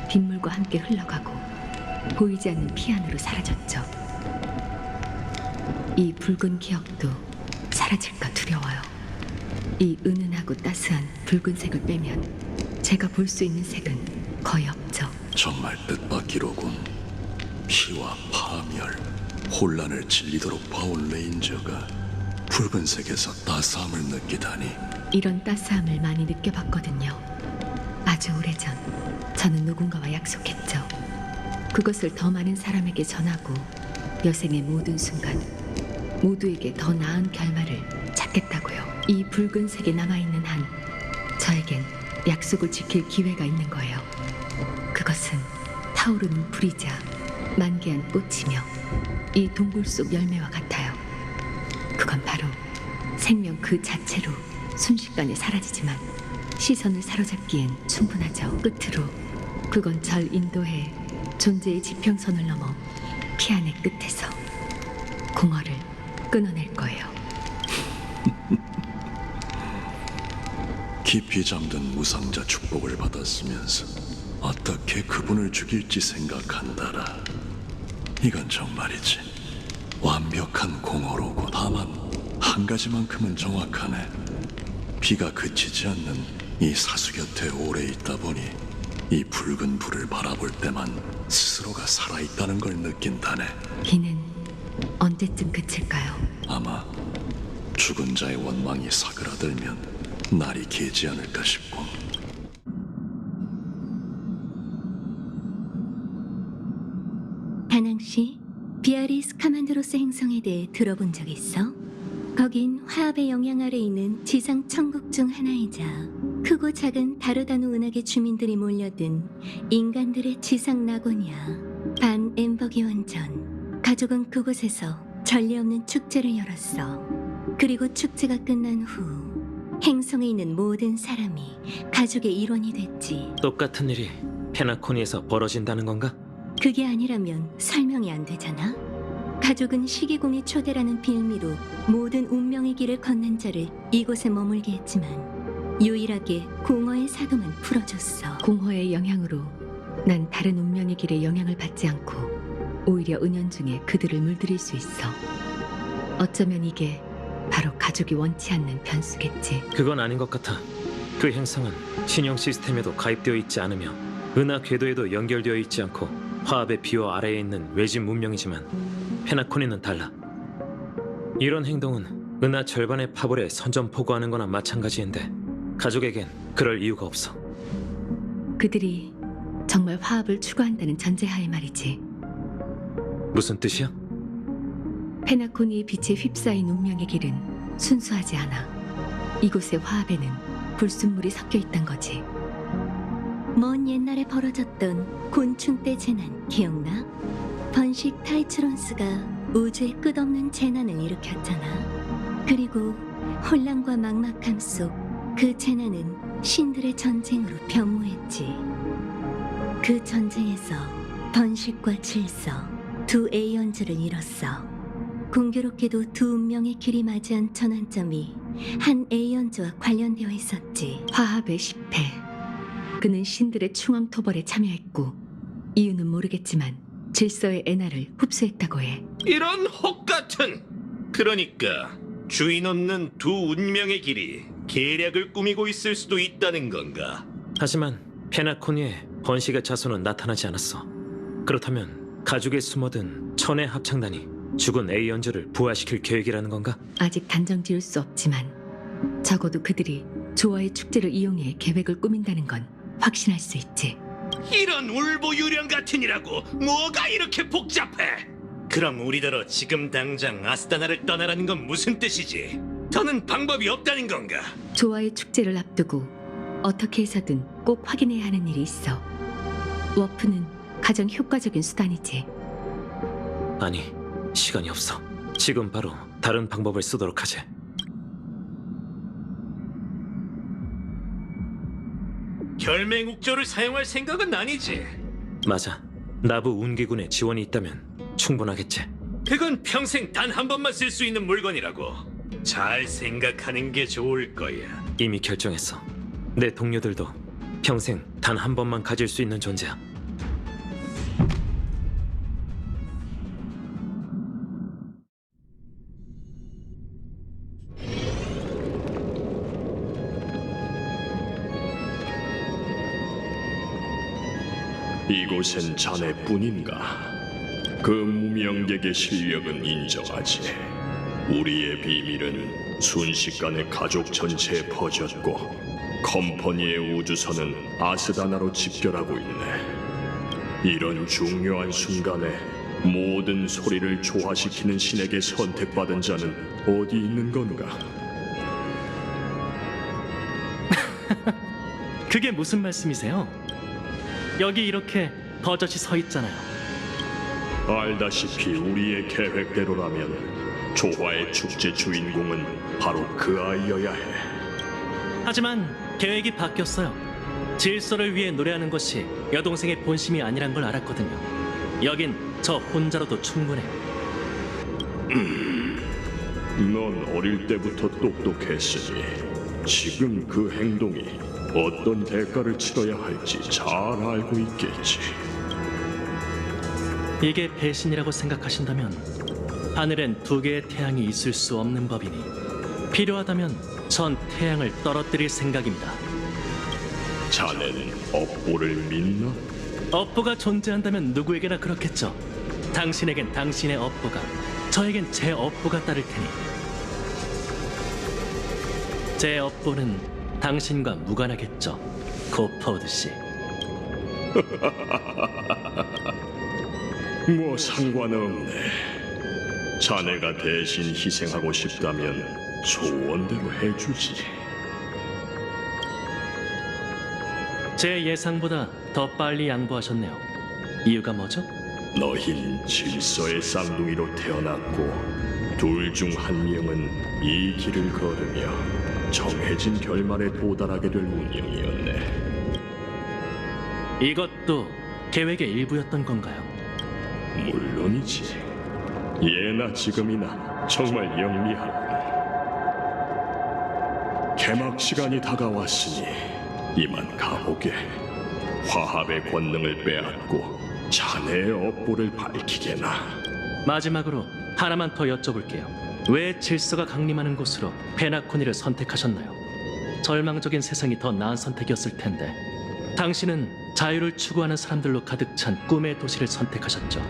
빗물과 함께 흘러가고 보이지 않는 피 안으로 사라졌죠. 이 붉은 기억도 사라질까 두려워요. 이 은은하고 따스한 붉은색을 빼면 제가 볼 수 있는 색은 거의 없죠. 정말 뜻밖이로군. 피와 파멸, 혼란을 질리도록 봐온 레인저가 붉은색에서 따스함을 느끼다니. 이런 따스함을 많이 느껴봤거든요. 아주 오래전 저는 누군가와 약속했죠. 그것을 더 많은 사람에게 전하고 여생의 모든 순간 모두에게 더 나은 결말을 찾겠다고요. 이 붉은색에 남아있는 한 저에겐 약속을 지킬 기회가 있는 거예요. 그것은 타오르는 불이자 만개한 꽃이며 이 동굴 속 열매와 같아요. 그건 바로 생명 그 자체로 순식간에 사라지지만 시선을 사로잡기엔 충분하죠. 끝으로 그건 절 인도해 존재의 지평선을 넘어 피안의 끝에서 공허를 끊어낼 거예요. 깊이 잠든 무상자 축복을 받았으면서 어떻게 그분을 죽일지 생각한다라. 이건 정말이지 완벽한 공허로고 다만 한 가지만큼은 정확하네. 비가 그치지 않는 이 사수 곁에 오래 있다 보니 이 붉은 불을 바라볼 때만 스스로가 살아있다는 걸 느낀다네. 비는 언제쯤 그칠까요? 아마 죽은 자의 원망이 사그라들면 날이 길지 않을까 싶고. 다낭시 비아리스 카만드로스 행성에 대해 들어본 적 있어? 거긴 화합의 영향 아래 있는 지상 천국 중 하나이자 크고 작은 다르다누 은하계 주민들이 몰려든 인간들의 지상 낙원이야. 반 엠버기 원전 가족은 그곳에서 전례 없는 축제를 열었어. 그리고 축제가 끝난 후 행성에 있는 모든 사람이 가족의 일원이 됐지. 똑같은 일이 페나코니에서 벌어진다는 건가? 그게 아니라면 설명이 안 되잖아. 가족은 시기공의 초대라는 빌미로 모든 운명의 길을 걷는 자를 이곳에 머물게 했지만 유일하게 공허의 사금은 풀어줬어. 공허의 영향으로 난 다른 운명의 길에 영향을 받지 않고 오히려 은연중에 그들을 물들일 수 있어. 어쩌면 이게 바로 가족이 원치 않는 변수겠지. 그건 아닌 것 같아. 그 행성은 신형 시스템에도 가입되어 있지 않으며 은하 궤도에도 연결되어 있지 않고 화합의 비호 아래에 있는 외진 문명이지만 페나코니는 달라. 이런 행동은 은하 절반의 파벌에 선전포고하는 거나 마찬가지인데 가족에겐 그럴 이유가 없어. 그들이 정말 화합을 추구한다는 전제하에 말이지. 무슨 뜻이야? 페나코니의 빛에 휩싸인 운명의 길은 순수하지 않아. 이곳의 화합에는 불순물이 섞여 있단 거지. 먼 옛날에 벌어졌던 곤충 때 재난 기억나? 번식 타이츠론스가 우주의 끝없는 재난을 일으켰잖아. 그리고 혼란과 막막함 속 그 재난은 신들의 전쟁으로 변모했지. 그 전쟁에서 번식과 질서 두 에이언즈를 잃었어. 공교롭게도 두 운명의 길이 맞이한 전환점이 한 에이언즈와 관련되어 있었지. 화합의 10회. 그는 신들의 충왕토벌에 참여했고 이유는 모르겠지만 질서의 에나를 흡수했다고 해. 이런 혹같은! 그러니까 주인 없는 두 운명의 길이 계략을 꾸미고 있을 수도 있다는 건가? 하지만 페나코니에 번식의 자손은 나타나지 않았어. 그렇다면 가족에 숨어든 천의 합창단이 죽은 에이언즈를 부활시킬 계획이라는 건가? 아직 단정 지을 수 없지만 적어도 그들이 조화의 축제를 이용해 계획을 꾸민다는 건 확신할 수 있지. 이런 울보유령 같으니라고 뭐가 이렇게 복잡해? 그럼 우리더러 지금 당장 아스타나를 떠나라는 건 무슨 뜻이지? 더는 방법이 없다는 건가? 조화의 축제를 앞두고 어떻게 해서든 꼭 확인해야 하는 일이 있어. 워프는 가장 효과적인 수단이지. 아니, 시간이 없어. 지금 바로 다른 방법을 쓰도록 하지. 결맹욱조를 사용할 생각은 아니지. 맞아. 나부 운기군의 지원이 있다면 충분하겠지. 그건 평생 단 한 번만 쓸 수 있는 물건이라고. 잘 생각하는 게 좋을 거야. 이미 결정했어. 내 동료들도 평생 단 한 번만 가질 수 있는 존재야. 이곳엔 자네뿐인가? 그 무명객의 실력은 인정하지. 우리의 비밀은 순식간에 가족 전체에 퍼졌고 컴퍼니의 우주선은 아스다나로 집결하고 있네. 이런 중요한 순간에 모든 소리를 조화시키는 신에게 선택받은 자는 어디 있는 건가? 그게 무슨 말씀이세요? 여기 이렇게 버젓이 서 있잖아요. 알다시피 우리의 계획대로라면 조화의 축제 주인공은 바로 그 아이여야 해. 하지만 계획이 바뀌었어요. 질서를 위해 노래하는 것이 여동생의 본심이 아니란 걸 알았거든요. 여긴 저 혼자로도 충분해요. 넌 어릴 때부터 똑똑했으니 지금 그 행동이 어떤 대가를 치러야 할지 잘 알고 있겠지. 이게 배신이라고 생각하신다면 하늘엔 두 개의 태양이 있을 수 없는 법이니 필요하다면 전 태양을 떨어뜨릴 생각입니다. 자네는 업보를 믿나? 업보가 존재한다면 누구에게나 그렇겠죠. 당신에겐 당신의 업보가, 저에겐 제 업보가 따를 테니 제 업보는 당신과 무관하겠죠, 고퍼우드 씨. 뭐 상관없네. 자네가 대신 희생하고 싶다면 소원대로 해주지. 제 예상보다 더 빨리 양보하셨네요. 이유가 뭐죠? 너흰 질서의 쌍둥이로 태어났고 둘 중 한 명은 이 길을 걸으며 정해진 결말에 도달하게 될 운명이었네. 이것도 계획의 일부였던 건가요? 물론이지. 예나 지금이나 정말 영리하군. 개막 시간이 다가왔으니 이만 가보게. 화합의 권능을 빼앗고 자네의 업보를 밝히게나. 마지막으로 하나만 더 여쭤볼게요. 왜 질서가 강림하는 곳으로 페나코니를 선택하셨나요? 절망적인 세상이 더 나은 선택이었을 텐데 당신은 자유를 추구하는 사람들로 가득 찬 꿈의 도시를 선택하셨죠.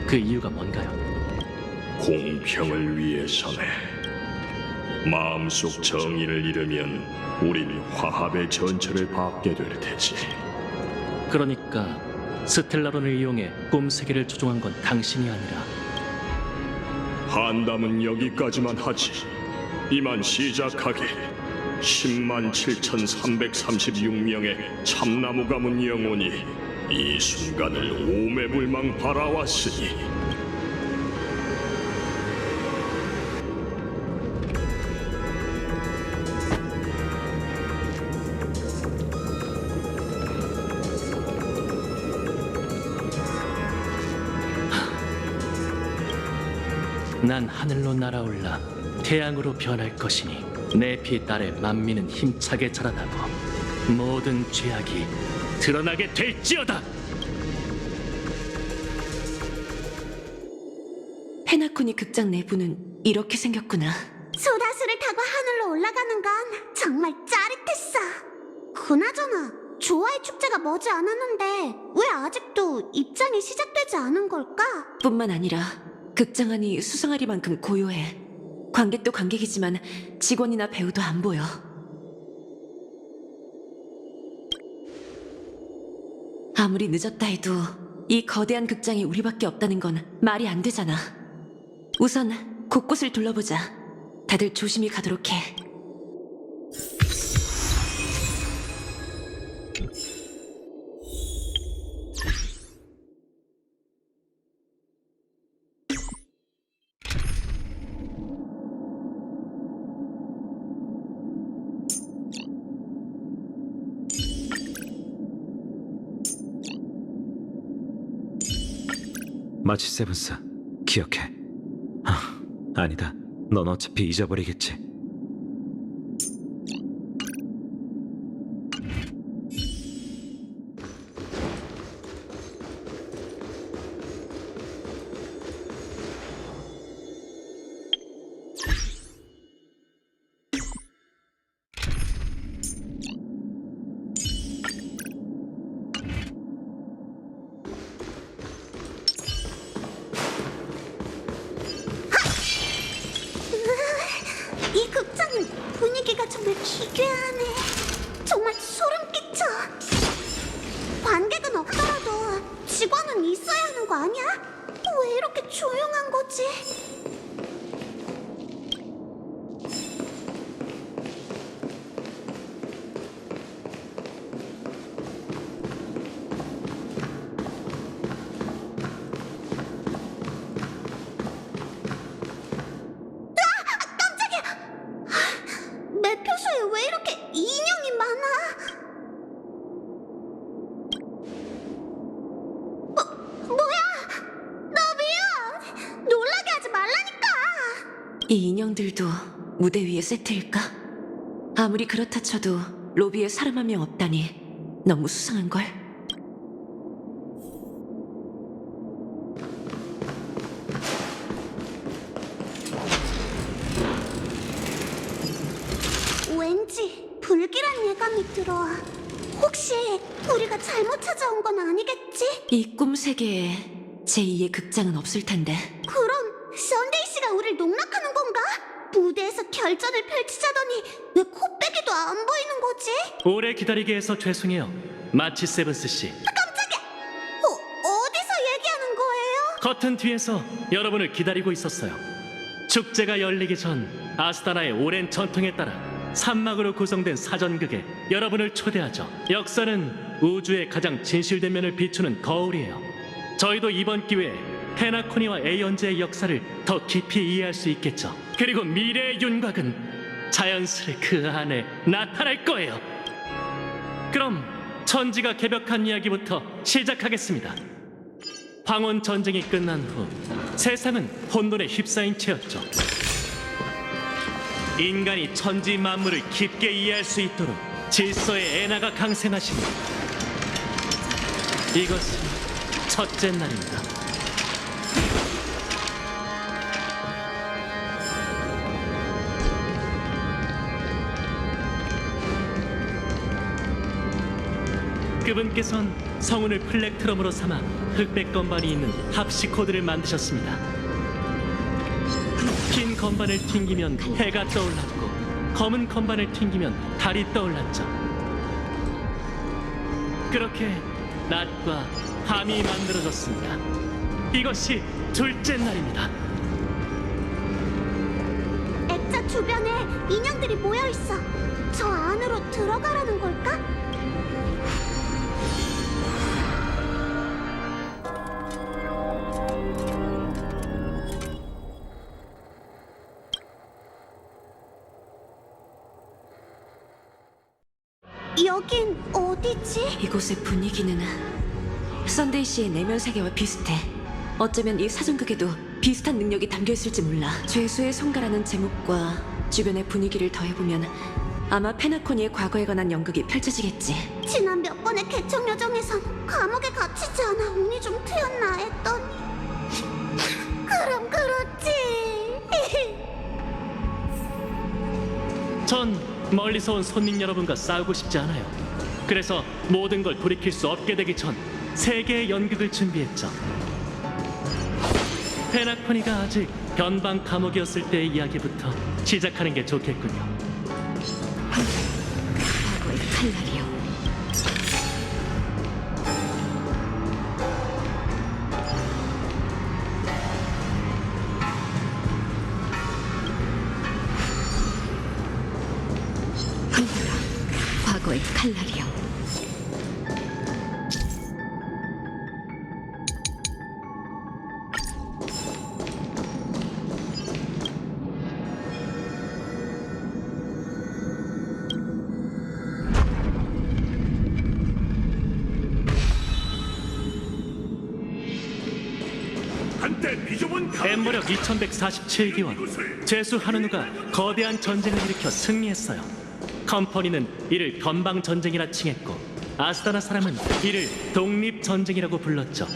그 이유가 뭔가요? 공평을 위해서네. 마음속 정의를 잃으면 우린 화합의 전철을 밟게 될 테지. 그러니까 스텔라론을 이용해 꿈 세계를 조종한 건 당신이 아니라 한담은 여기까지만 하지. 이만 시작하게. 107,336명의 참나무 가문 영혼이 이 순간을 오매불망 바라왔으니 난 하늘로 날아올라 태양으로 변할 것이니 내 피 딸에 만민은 힘차게 자라나고 모든 죄악이 드러나게 될지어다. 페나코니 극장 내부는 이렇게 생겼구나. 소다수를 타고 하늘로 올라가는 건 정말 짜릿했어. 그나저나 조화의 축제가 머지 않았는데 왜 아직도 입장이 시작되지 않은 걸까? 뿐만 아니라 극장 안이 수상하리만큼 고요해. 관객도 관객이지만 직원이나 배우도 안 보여. 아무리 늦었다 해도 이 거대한 극장이 우리밖에 없다는 건 말이 안 되잖아. 우선 곳곳을 둘러보자. 다들 조심히 가도록 해. 마치 세븐스, 기억해. 아니다. 넌 어차피 잊어버리겠지. 이 극장은 분위기가 정말 기괴하네. 정말 소름 끼쳐. 관객은 없더라도 직원은 있어야 하는 거 아니야? 왜 이렇게 조용한 거지? 매표소에 왜 이렇게 인형이 많아? 뭐야? 너비야! 놀라게 하지 말라니까! 이 인형들도 무대 위에 세트일까? 아무리 그렇다 쳐도 로비에 사람 한 명 없다니 너무 수상한걸? 왠지 불길한 예감이 들어. 혹시 우리가 잘못 찾아온 건 아니겠지? 이 꿈 세계에 제2의 극장은 없을 텐데. 그럼 썬데이 씨가 우릴 농락하는 건가? 무대에서 결전을 펼치자더니 왜 코빼기도 안 보이는 거지? 오래 기다리게 해서 죄송해요. 마치 세븐스 씨. 깜짝이야! 어디서 얘기하는 거예요? 커튼 뒤에서 여러분을 기다리고 있었어요. 축제가 열리기 전 아스타나의 오랜 전통에 따라 산막으로 구성된 사전극에 여러분을 초대하죠. 역사는 우주의 가장 진실된 면을 비추는 거울이에요. 저희도 이번 기회에 페나코니와 에이언즈의 역사를 더 깊이 이해할 수 있겠죠. 그리고 미래의 윤곽은 자연스레 그 안에 나타날 거예요. 그럼 천지가 개벽한 이야기부터 시작하겠습니다. 황혼 전쟁이 끝난 후 세상은 혼돈에 휩싸인 채였죠. 인간이 천지 만물을 깊게 이해할 수 있도록 질서의 엔화가 강생하시니 이것은 첫째 날입니다. 그분께선 성운을 플렉트럼으로 삼아 흑백 건반이 있는 합시코드를 만드셨습니다. 흰 건반을 튕기면 해가 떠올랐고 검은 건반을 튕기면 달이 떠올랐죠. 그렇게 낮과 밤이 만들어졌습니다. 이것이 둘째 날입니다. 액자 주변에 인형들이 모여있어. 저 안으로 들어가라는 걸까? 여긴 어디지? 이곳의 분위기는 썬데이 씨의 내면 세계와 비슷해. 어쩌면 이 사전극에도 비슷한 능력이 담겨있을지 몰라. 죄수의 송가라는 제목과 주변의 분위기를 더해보면 아마 페나코니의 과거에 관한 연극이 펼쳐지겠지. 지난 몇 번의 개척 여정에선 감옥에 갇히지 않아 운이 좀 트였나 했더니 그럼 그렇지. 전 멀리서 온 손님 여러분과 싸우고 싶지 않아요. 그래서 모든 걸 돌이킬 수 없게 되기 전 세계의 연극을 준비했죠. 페나코니가 아직 변방 감옥이었을 때의 이야기부터 시작하는 게 좋겠군요. 과거의 칼날이요. 엠버력 2147기원 죄수 하누누가 거대한 전쟁을 일으켜 승리했어요. 컴퍼니는 이를 건방 전쟁이라 칭했고 아스타나 사람은 이를 독립 전쟁이라고 불렀죠.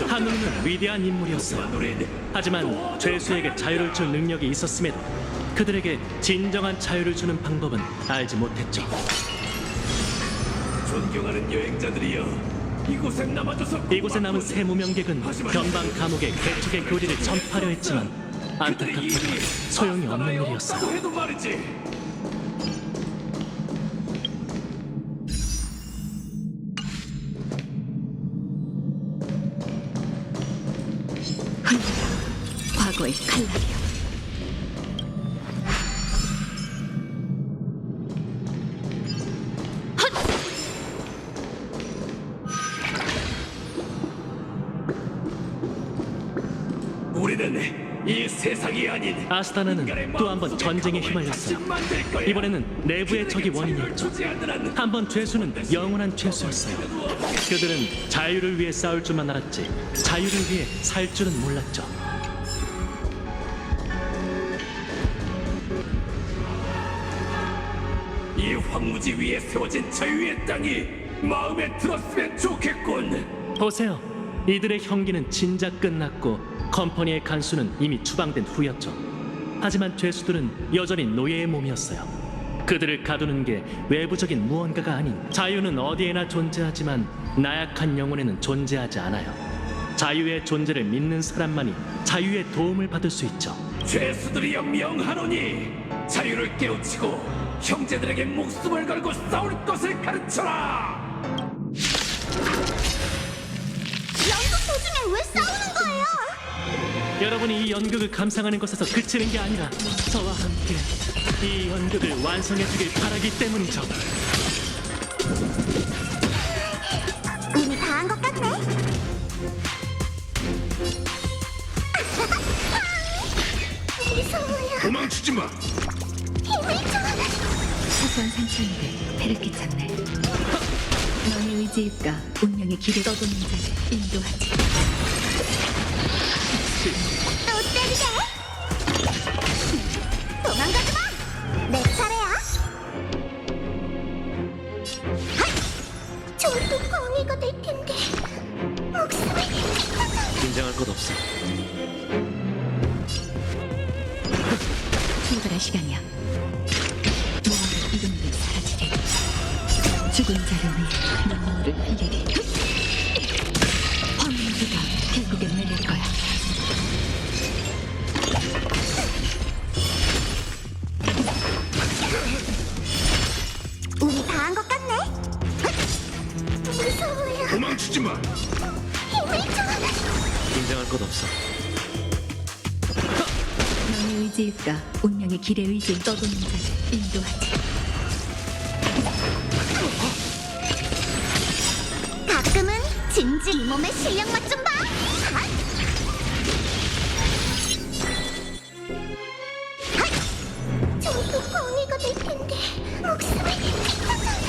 하누는 위대한 인물이었어요. 하지만 죄수에게 자유를 줄 능력이 있었음에도 그들에게 진정한 자유를 주는 방법은 알지 못했죠. 존경하는 여행자들이여, 이곳에 남은 세 무명객은 변방 감옥에 개척의 교리를 전파하려 했지만 안타깝게도 소용이 없는 일이었어요. 해도 말이지. 과거의 칼날이여. 우리는 이 세상이 아닌 아스타나는 또 한 번 전쟁에 휘말렸어요. 이번에는 내부의 적이 원인이었죠. 한 번 죄수는 영원한 죄수였어요. 그들은 자유를 위해 싸울 줄만 알았지 자유를 위해 살 줄은 몰랐죠. 이 황무지 위에 세워진 자유의 땅이 마음에 들었으면 좋겠군. 보세요. 이들의 형기는 진작 끝났고 컴퍼니의 간수는 이미 추방된 후였죠. 하지만 죄수들은 여전히 노예의 몸이었어요. 그들을 가두는 게 외부적인 무언가가 아닌 자유는 어디에나 존재하지만 나약한 영혼에는 존재하지 않아요. 자유의 존재를 믿는 사람만이 자유의 도움을 받을 수 있죠. 죄수들이여 명하노니 자유를 깨우치고 형제들에게 목숨을 걸고 싸울 것을 가르쳐라. 연극 도중에 왜 싸우는 거예요? 여러분이 이 연극을 감상하는 것에서 그치는 게 아니라 저와 함께 이 연극을 완성해주길 바라기 때문이죠. 운이 다 한 것 같네. 무서워요. 도망치지 마. 힘을 줘. 사소한 상처인데 패를 끼쳤네. 너의 의지일까 운명의 길을 떠도는 자를 인도하지. 또 때리게? 도망가지 마. 내 차례야. 저도 광해가 될 텐데 목숨을 긴장할 것 없어. 출발할 시간이야. 모험을 이름으로 사라지리. 죽은 자를 위해 눈물을 흘리리. 황무지가 결국엔 내릴 거야. 운이 다 한 것 같네. 무서워요. 도망치지 마. 힘을 줘. 긴장할 것 없어. 너의 의지일까 운명의 길에 의지 떠도는 자를 인도하지. 가끔은 진지 이 몸의 실력 맛 좀 봐. 저도 광해가 될 텐데 목숨을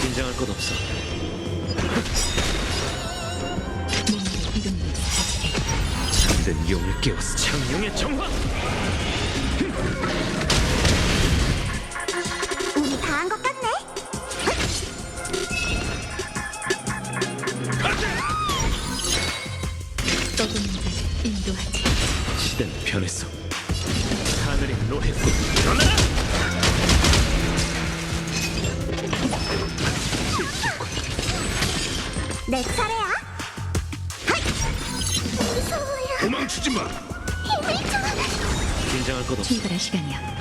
긴장할 것 없어. 몸을 이름으로 사라지리. 잠든 용을 깨웠어. 창룡의 정화. 운이 다 한 것 같네. 떠도는 자를 인도하지. 시대는 변했어. 한 하늘이 노했고 일어나라! 내 차례야. 하이! 무서워요. 도망치지 마. 힘을 줘. 긴장할 것 없어. 출발할 시간이야.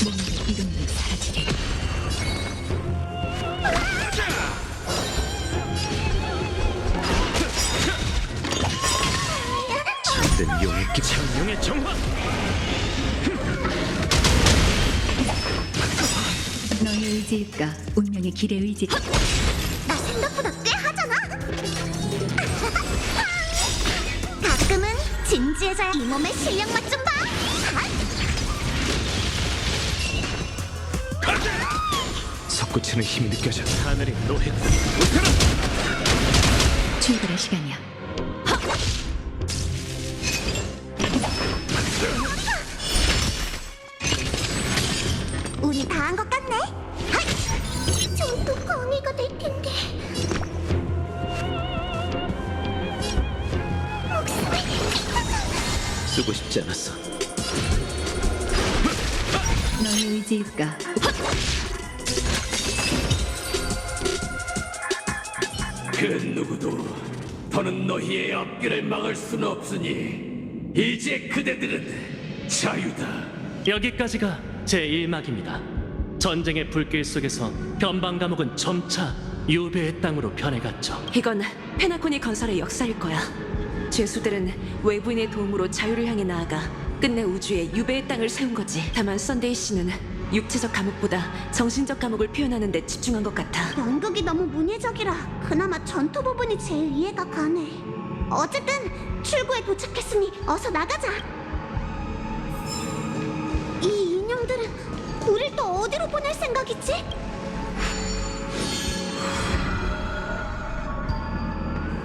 몸의 이름이 사라지게. 참된 용의 기 창룡의 정화! 너의 의지일까? 운명의 길의 의지. 나 생각보다 꽤 하잖아. 가끔은 진지해져야 이 몸의 실력 맛 좀 봐. 솟구치는 힘이 느껴져. 하늘이 노했고 출발할 시간이야. 우리 다 한 것 같네. 전또 광해가 될 텐데. 쓰고 싶지 않았어. 너의 의지일까? 그 누구도 더는 너희의 앞길을 막을 수는 없으니 이제 그대들은 자유다. 여기까지가 제1막입니다. 전쟁의 불길 속에서 변방 감옥은 점차 유배의 땅으로 변해갔죠. 이건 페나코니 건설의 역사일 거야. 죄수들은 외부인의 도움으로 자유를 향해 나아가 끝내 우주에 유배의 땅을 세운 거지. 다만 썬데이 씨는 육체적 감옥보다 정신적 감옥을 표현하는 데 집중한 것 같아. 연극이 너무 문예적이라 그나마 전투 부분이 제일 이해가 가네. 어쨌든 출구에 도착했으니 어서 나가자. 이 인형들은 우릴 또 어디로 보낼 생각이지?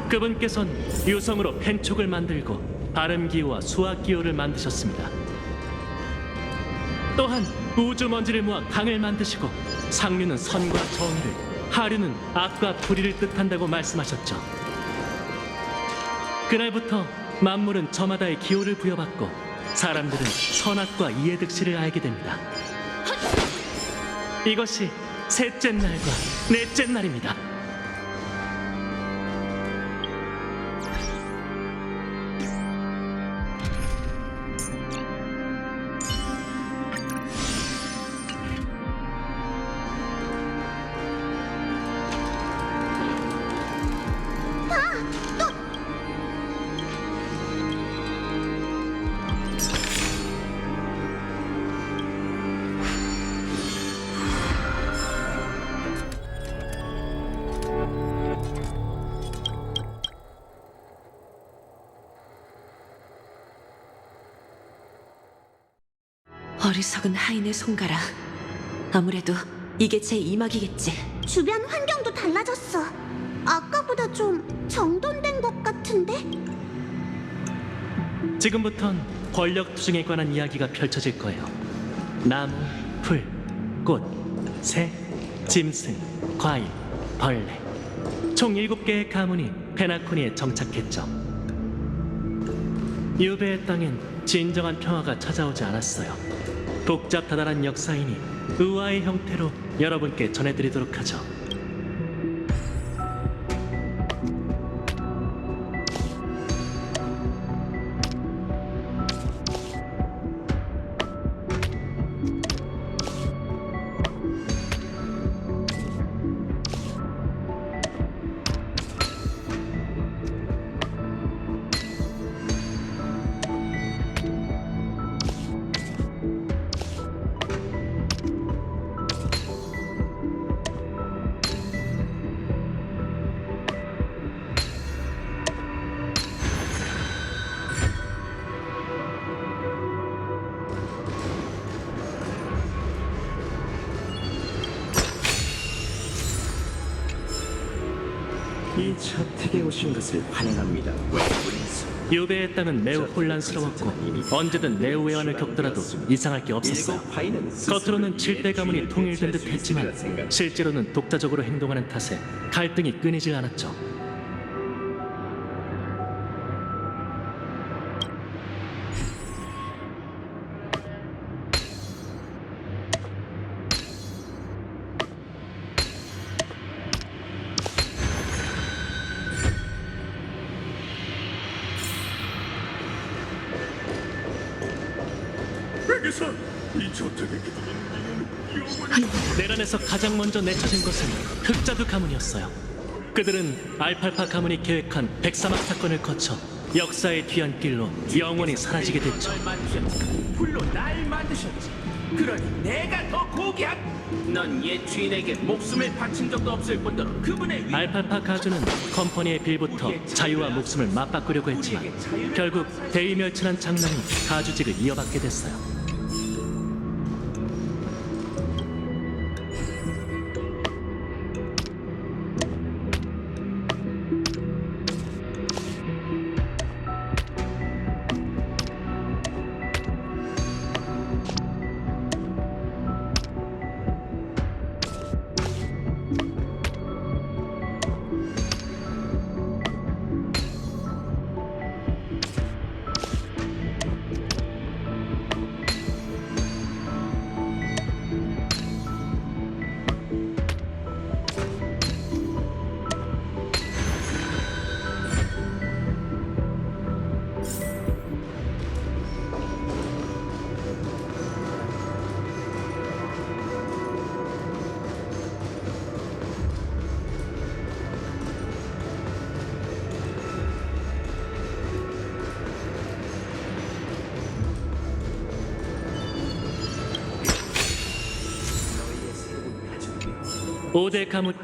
그분께선 유성으로 펜촉을 만들고 발음기호와 수학기호를 만드셨습니다. 또한 우주먼지를 모아 강을 만드시고 상류는 선과 정의를, 하류는 악과 불의를 뜻한다고 말씀하셨죠. 그날부터 만물은 저마다의 기호를 부여받고 사람들은 선악과 이해 득실을 알게 됩니다. 이것이 셋째 날과 넷째 날입니다. 어리석은 하인의 손가락. 아무래도 이게 제2막이겠지. 주변 환경도 달라졌어. 아까보다 좀 정돈된 것 같은데? 지금부턴 권력 투쟁에 관한 이야기가 펼쳐질 거예요. 나무, 풀, 꽃, 새, 짐승, 과일, 벌레. 총 7개의 가문이 페나코니에 정착했죠. 유배의 땅엔 진정한 평화가 찾아오지 않았어요. 복잡다단한 역사이니 의화의 형태로 여러분께 전해드리도록 하죠. 이 저택에 오신 것을 환영합니다, 웨이브린스. 유배의 땅은 매우 혼란스러웠고 언제든 내후회환을 겪더라도 이상할 게 없었어요. 겉으로는 7대 가문이 통일된 듯 했지만 실제로는 독자적으로 행동하는 탓에 갈등이 끊이질 않았죠. 내란에서 가장 먼저 내쳐진 것은 흑자두 가문이었어요. 그들은 알팔파 가문이 계획한 백사막 사건을 거쳐 역사의 뒤안길로 영원히 사라지게 됐죠. 불로 날 만드셨지. 그러니 내가 더 고귀한. 넌 옛 주인에게 목숨을 바친 적도 없을 뿐더러 그분의 위. 알팔파 가주는 컴퍼니의 빌부터 자유와 목숨을 맞바꾸려고 했지만 결국 대의멸천한 장남이 가주직을 이어받게 됐어요. 오대 가문이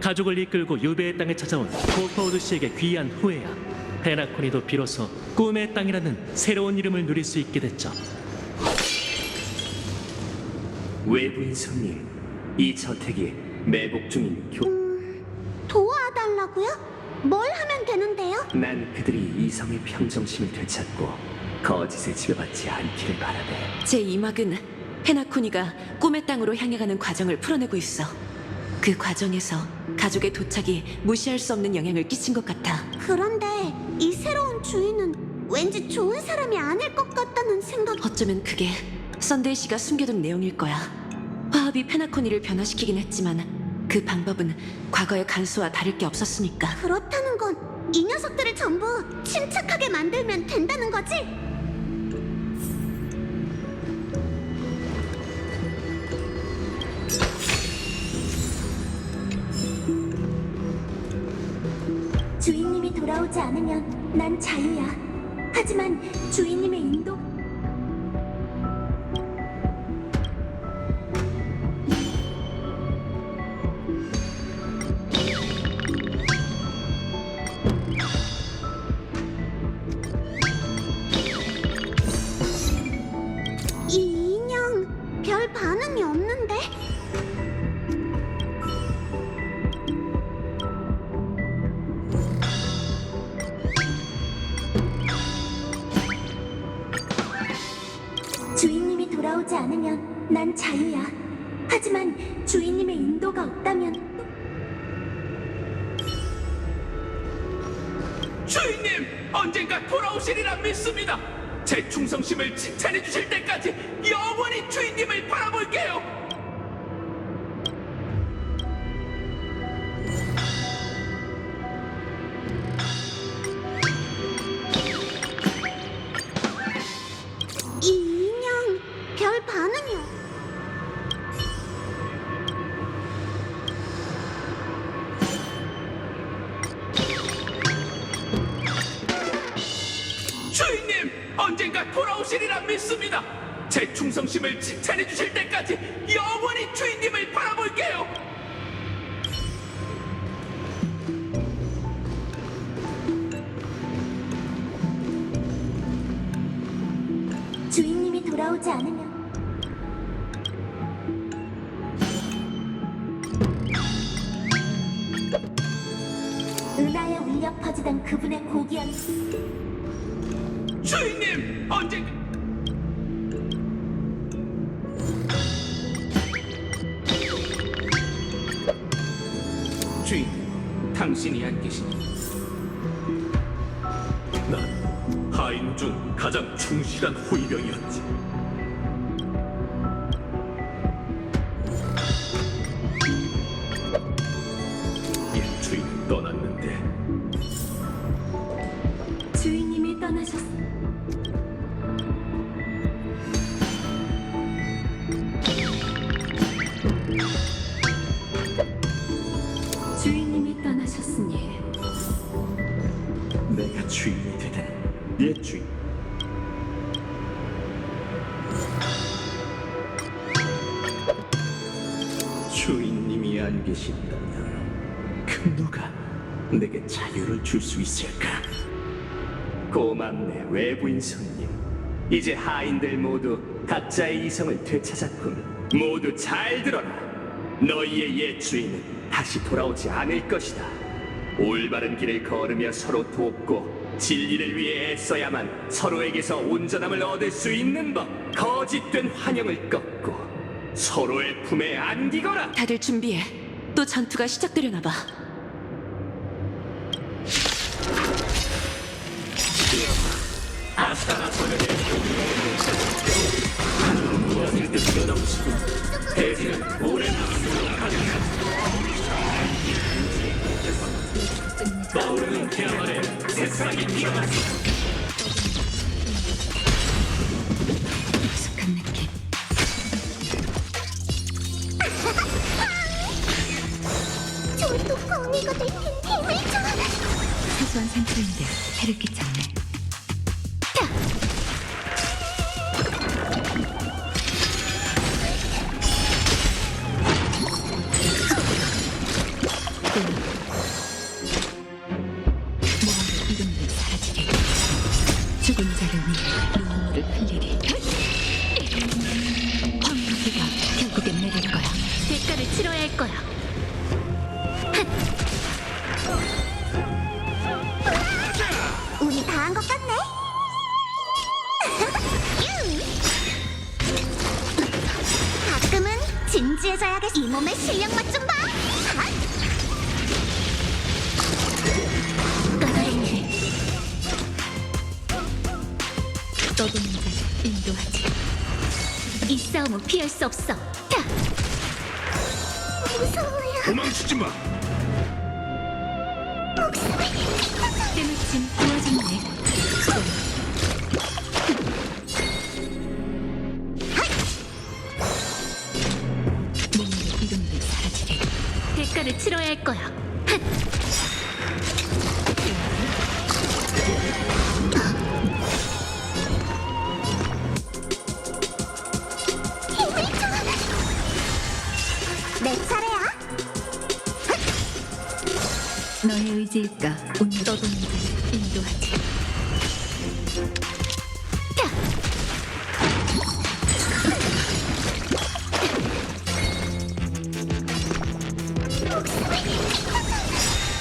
가족을 이끌고 유배의 땅에 찾아온 고퍼우드 씨에게 귀한 후회야. 페나코니도 비로소 꿈의 땅이라는 새로운 이름을 누릴 수 있게 됐죠. 외부인 손님, 이 저택이 매복 중인 도와달라고요? 뭘 하면 되는데요? 난 그들이 이성의 평정심을 되찾고 거짓에 지배받지 않기를 바라네. 제 이막은 페나코니가 꿈의 땅으로 향해가는 과정을 풀어내고 있어. 그 과정에서 가족의 도착이 무시할 수 없는 영향을 끼친 것 같아. 그런데 이 새로운 주인은 왠지 좋은 사람이 아닐 것 같다는 생각. 어쩌면 그게 썬데이 씨가 숨겨둔 내용일 거야. 화합이 페나코니를 변화시키긴 했지만 그 방법은 과거의 간수와 다를 게 없었으니까. 그렇다는 건 이 녀석들을 전부 침착하게 만들면 된다는 거지? 주인님이 돌아오지 않으면 난 자유야. 하지만 주인님의 인도... 이 인형 별 반응이 없는데? 주인님이 돌아오지 않으면 난 자유야. 하지만 주인님의 인도가 없다면... 주인님, 언젠가 돌아오시리라 믿습니다. 제 충성심을 칭찬해 주실 때까지 영원히 주인님을 바라볼게요. 이 인형 별 반응이 없... 주인님, 언젠가 돌아오시리라 믿습니다. 제 충성심을 칭찬해 주실 때까지 영원히 주인님을 바라볼게요. 주인님이 돌아오지 않으면... 은하에 울려 퍼진 난 그분의 고귀한 주인님 언제? 주인, 당신이 안 계시니 난 하인 중 가장 충실한 호위병이었지. 옛 주인은 떠났는데 주인님이 떠나셨어. 주인님이 떠나셨으니 내가 주인이 되든 옛 주인. 주인님이 안 계신다면 그 누가 내게 자유를 줄 수 있을까? 고맙네, 외부인 손님. 이제 하인들 모두 각자의 이성을 되찾았군. 모두 잘 들어라. 너희의 옛 주인은 다시 돌아오지 않을 것이다. 올바른 길을 걸으며 서로 돕고 진리를 위해 애써야만 서로에게서 온전함을 얻을 수 있는 법. 거짓된 환영을 꺾고 서로의 품에 안기거라. 다들 준비해. 또 전투가 시작되려나 봐. 아스타나 소년의 무엇을 뛰어넘치고 대지는 오랜 떠오르는 태양 아래 새싹이 피어났어. 익숙한 느낌. 저도 거미가 될 힘을 줘. 사소한 상처인데 해를 끼쳤네. 몸의 이름도 사라지리. 죽은 자를 위해 눈물을 흘리리. 황무기가 결국엔 내릴 거야. 대가를 치러야 할 거야. 운이 다한 것 같네. 가끔은 진지해져야겠어. 이 몸의 실력 맛 좀 봐. 까다롭네. 떠도는 자를 인도하지. 이 싸움은 피할 수 없어. 무서워요. 도망치지 마. 때마침 도와줬네. 몸의 이름도 사라지리. 대가를 치러야 할 거야. 내 차례야. 너의 의지일까? 오늘 떠도는 자를 인도하지.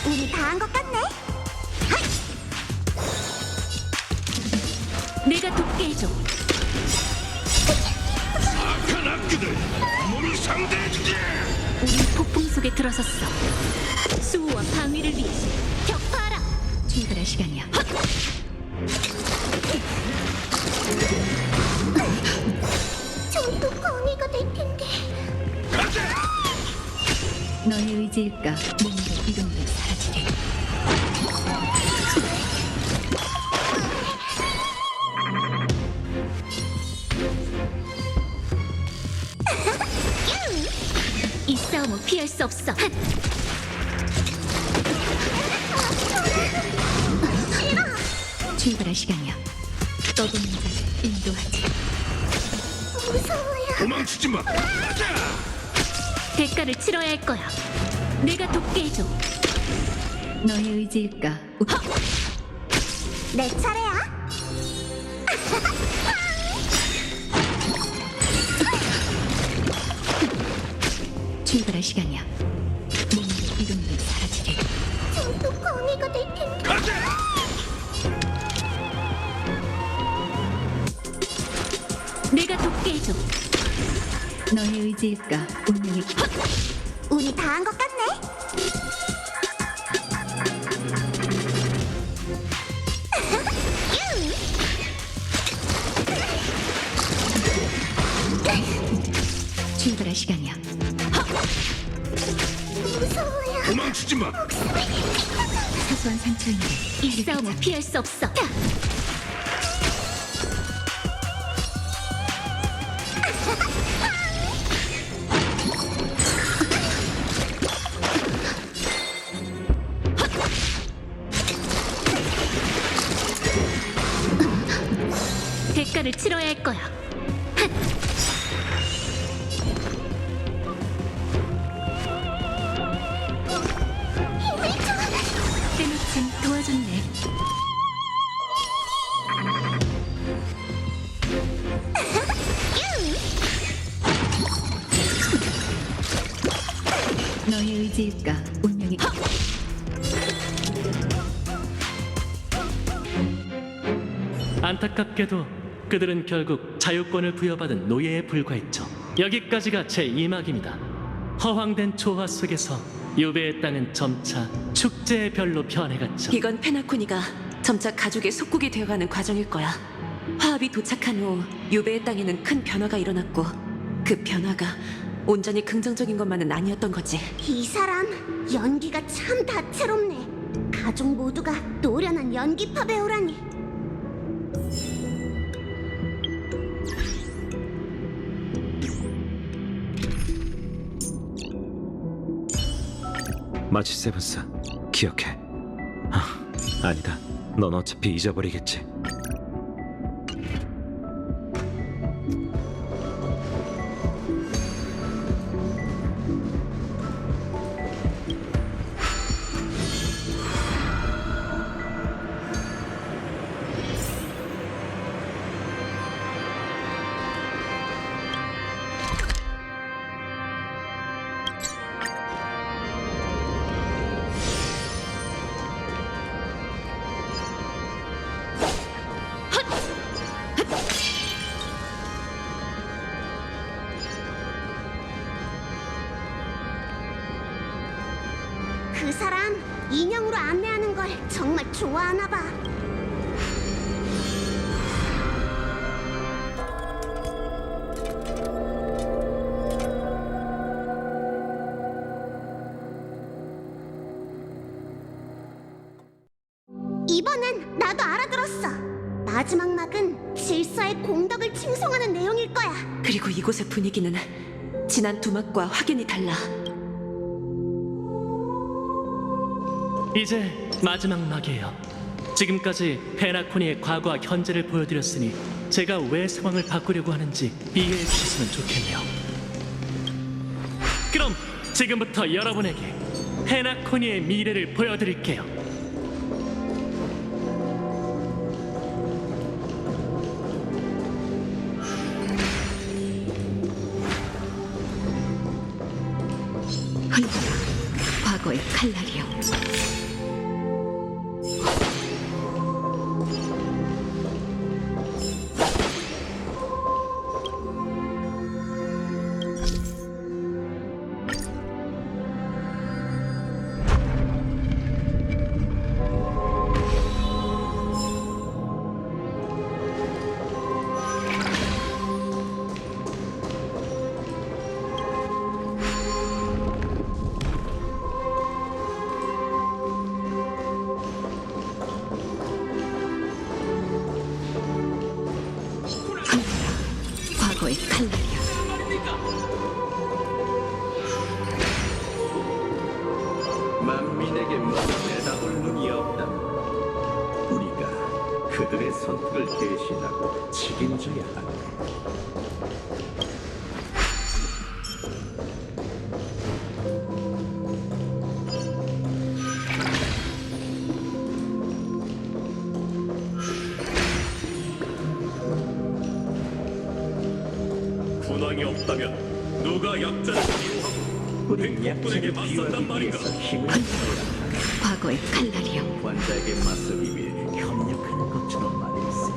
운이 다한 것 같네. 내가 돕게 해줘. 악한 악기들 몸이 상대해주지. 우리 폭풍 속에 들어섰어. 수호와 방위를 위해 격파하라. 출발할 시간이야. 저도 거미가 될 텐데. 가자. 너의 의지일까? 몸의 이름도 사라지리. 이 싸움은 피할 수 없어. 출발할 시간이야. 떠도는 자를 인도하지. 무서워요. 도망치지 마. 가자. 대가를 치러야 할 거야. 내가 돕게 해줘. 너의 의지일까? 내 차례야. 출발할 시간이야. 몸의 이름도 사라지리. 저도 거미가 될 텐데. 가자. 함께 해줘. 너의 의지일까 운명의 우리 다 한 것 같네. 출발할 시간이야. 무서워요. 도망치지 마. 사소한 상처인데 이 싸움은 피할 수 없어. 대가를 치러야 할 거야. 때마침 도와줬네. 너의 의지일까 운명의 안타깝게도 그들은 결국 자유권을 부여받은 노예에 불과했죠. 여기까지가 제 2막입니다. 허황된 조화 속에서 유배의 땅은 점차 축제의 별로 변해갔죠. 이건 페나코니가 점차 가족의 속국이 되어가는 과정일 거야. 화합이 도착한 후 유배의 땅에는 큰 변화가 일어났고 그 변화가 온전히 긍정적인 것만은 아니었던 거지. 이 사람 연기가 참 다채롭네. 가족 모두가 노련한 연기파 배우라니. 마치 세븐스, 기억해. 아니다. 넌 어차피 잊어버리겠지. 그 사람 인형으로 안내하는 걸 정말 좋아하나 봐. 이번엔 나도 알아들었어. 마지막 막은 질서의 공덕을 칭송하는 내용일 거야. 그리고 이곳의 분위기는 지난 두 막과 확연히 달라. 이제 마지막 막이에요. 지금까지 페나코니의 과거와 현재를 보여드렸으니 제가 왜 상황을 바꾸려고 하는지 이해해 주셨으면 좋겠네요. 그럼 지금부터 여러분에게 페나코니의 미래를 보여드릴게요. 흘러라 과거의 칼날이여. 과거의 칼날이여. 만민에게 내다볼 눈이 없다. 우리가 그들의 선택을 대신하고 책임져야 한다. 군왕이 없다면 누가 약자를 이용하고 우리 약자에게 맞선단 말인가? 과거의 칼날이여. 환자에게 맞서기 위해 협력하는 것처럼 말일세.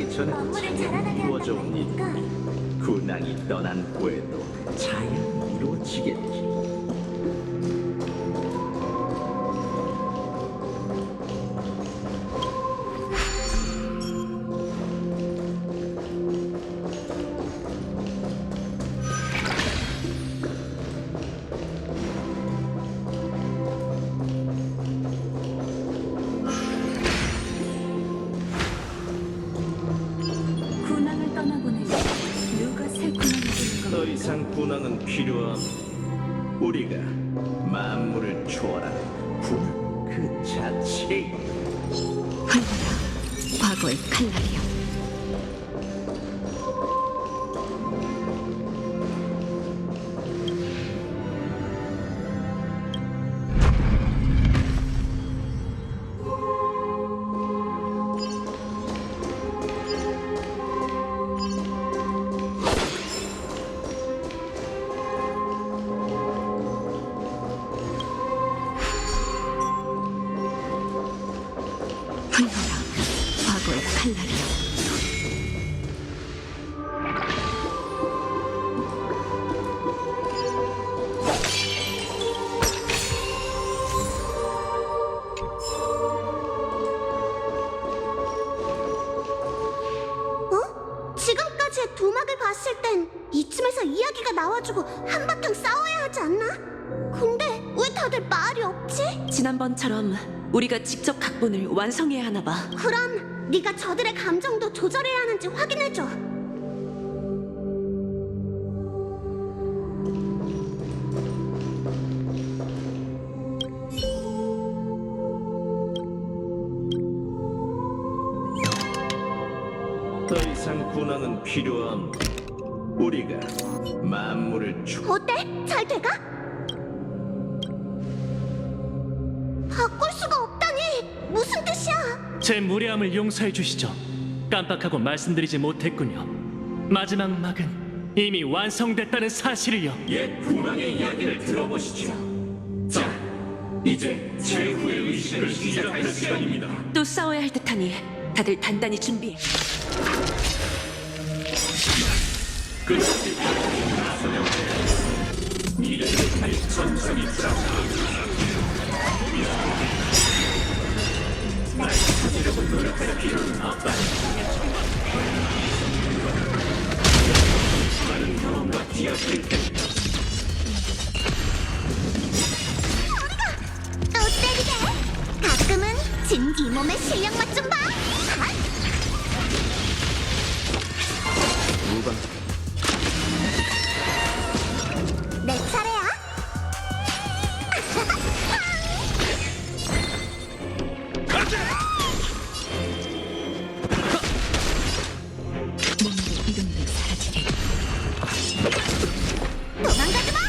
실천에도 업무를 잘 잘하나게 이루어져온 일. 한다니까. 군왕이 떠난 후에도 잘 이루어지겠지. 군왕을 떠나보내고 누가 새 군왕이 되는 더 겁니까? 이상 군왕은 필요함. 우리가 만물을 초월하는 군왕 그 자체. 흘러라 과거의 칼날이여. 흘러라 과거의 칼날이여. 지금까지의 도막을 봤을 땐 이쯤에서 이야기가 나와주고 한바탕 싸워야 하지 않나? 근데 왜 다들 말이 없지? 지난번처럼 우리가 직접 각본을 완성해야 하나 봐. 그럼 네가 저들의 감정도 조절해야 하는지 확인해줘. 더 이상 군왕은 필요함. 우리가 만물을 어때? 잘 돼가? 바꿀 수가 없다니! 무슨 뜻이야? 제 무례함을 용서해 주시죠. 깜빡하고 말씀드리지 못했군요. 마지막 막은 이미 완성됐다는 사실을요. 옛 군왕의 이야기를 들어보시죠. 자, 이제 최후의 의식을 시작할 시간입니다. 또 싸워야 할 듯하니 다들 단단히 준비해. 또 때리게! 가끔은 진기 몸의 실력 맛 좀 봐! 핫! 내 차례야! 몸도 이름도 사라지리. 도망가지 마!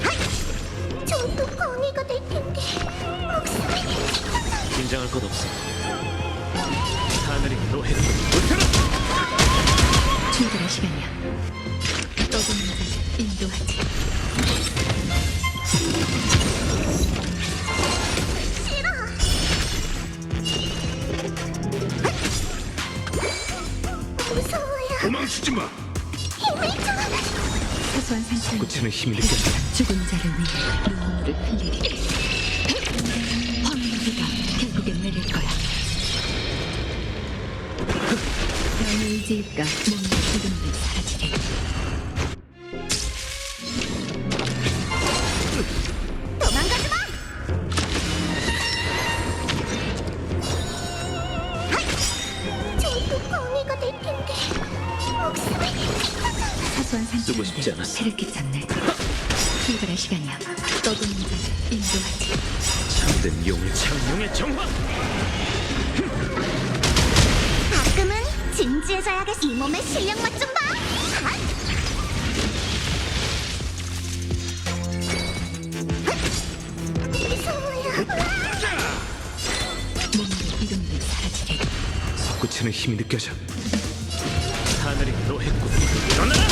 핫! 전투 광해가 될 텐데 목숨이 긴장할 것 없어. 하늘이 노해. 출발할 시간이야. 떠도는 자를 인도하지. 싫어! 무서워요. 도망치지 마. 힘을 줘! 사소한 상처는 솟구치는 힘이 느껴져. 죽은 자를 위해 눈물을 흘리리. 황무지가 결국엔 내릴 거야. 너의 의지일까 몸도 이름도 사라지리. 도망가지 마! 핫! 전투 광해가 될 텐데 목숨이 사소한 쓰고 싶지 상처는 않았어. 피를 끼쳤네. 출발할 시간이야. 떠도는 자를 인도하지. 참된 용을 창룡의 정화. 가끔은 진지해져야겠어. 이 몸의 실력 맛 좀 봐! 핫! 무서워요. 몸도 이름도 사라지리. 솟구치는 힘이 느껴져. 하늘이 노했군. 일어나라!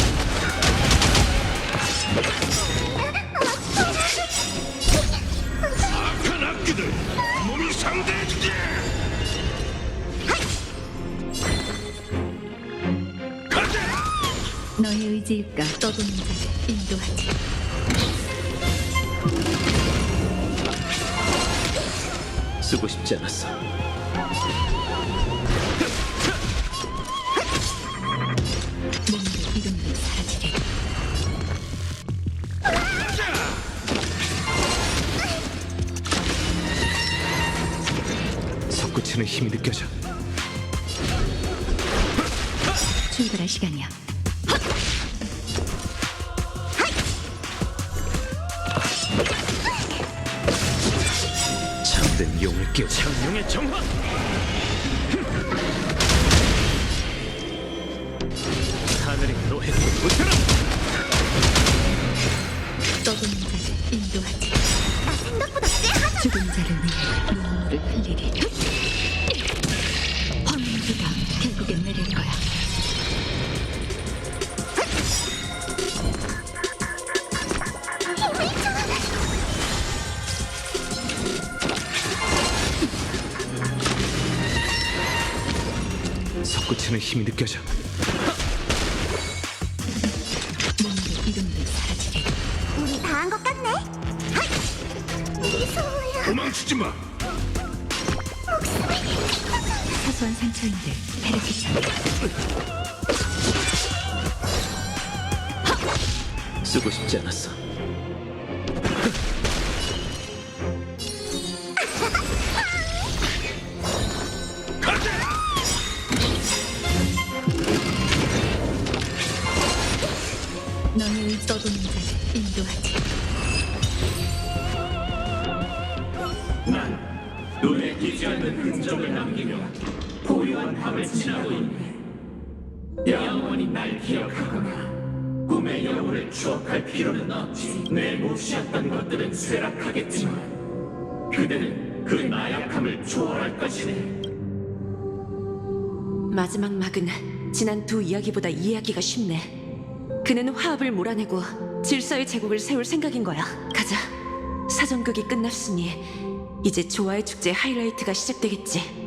악한 악기들 몸이 상대해주지. 너의 의지일까 떠도는 자를 인도하지. 쓰고 싶지 않았어. 몸도 이름도 사라지리. 솟구치는 힘이 느껴져. 출발할 시간이야. 참된 용을 끼워. 장룡의 정화. 하늘이 노해를 붙여라. 떠도는 자를 인도하지. 죽은 자를 위해 눈물을 흘리리. 황무지가 결국엔 내릴 거야. 솟구치는 힘이 느껴져. 몸도 이름도 사라지리. 우리 다 한 것 같네. 이소야. 도망치지 마. 사소한 상처인들 베르키자. 쓰고 싶지 않았어. 너의 떠도는 자를 인도하지. 난 눈에 띄지 않는 흔적을 남기며 고요한 밤을 지나고 있네. 영원히 날 기억하거나 꿈의 영혼을 추억할 필요는 없지. 내 몫이었던 것들은 쇠락하겠지만 그대는 그 나약함을 초월할 것이네. 마지막 막은 지난 두 이야기보다 이해하기가 쉽네. 그는 화합을 몰아내고 질서의 제국을 세울 생각인 거야. 가자. 사전극이 끝났으니 이제 조화의 축제 하이라이트가 시작되겠지.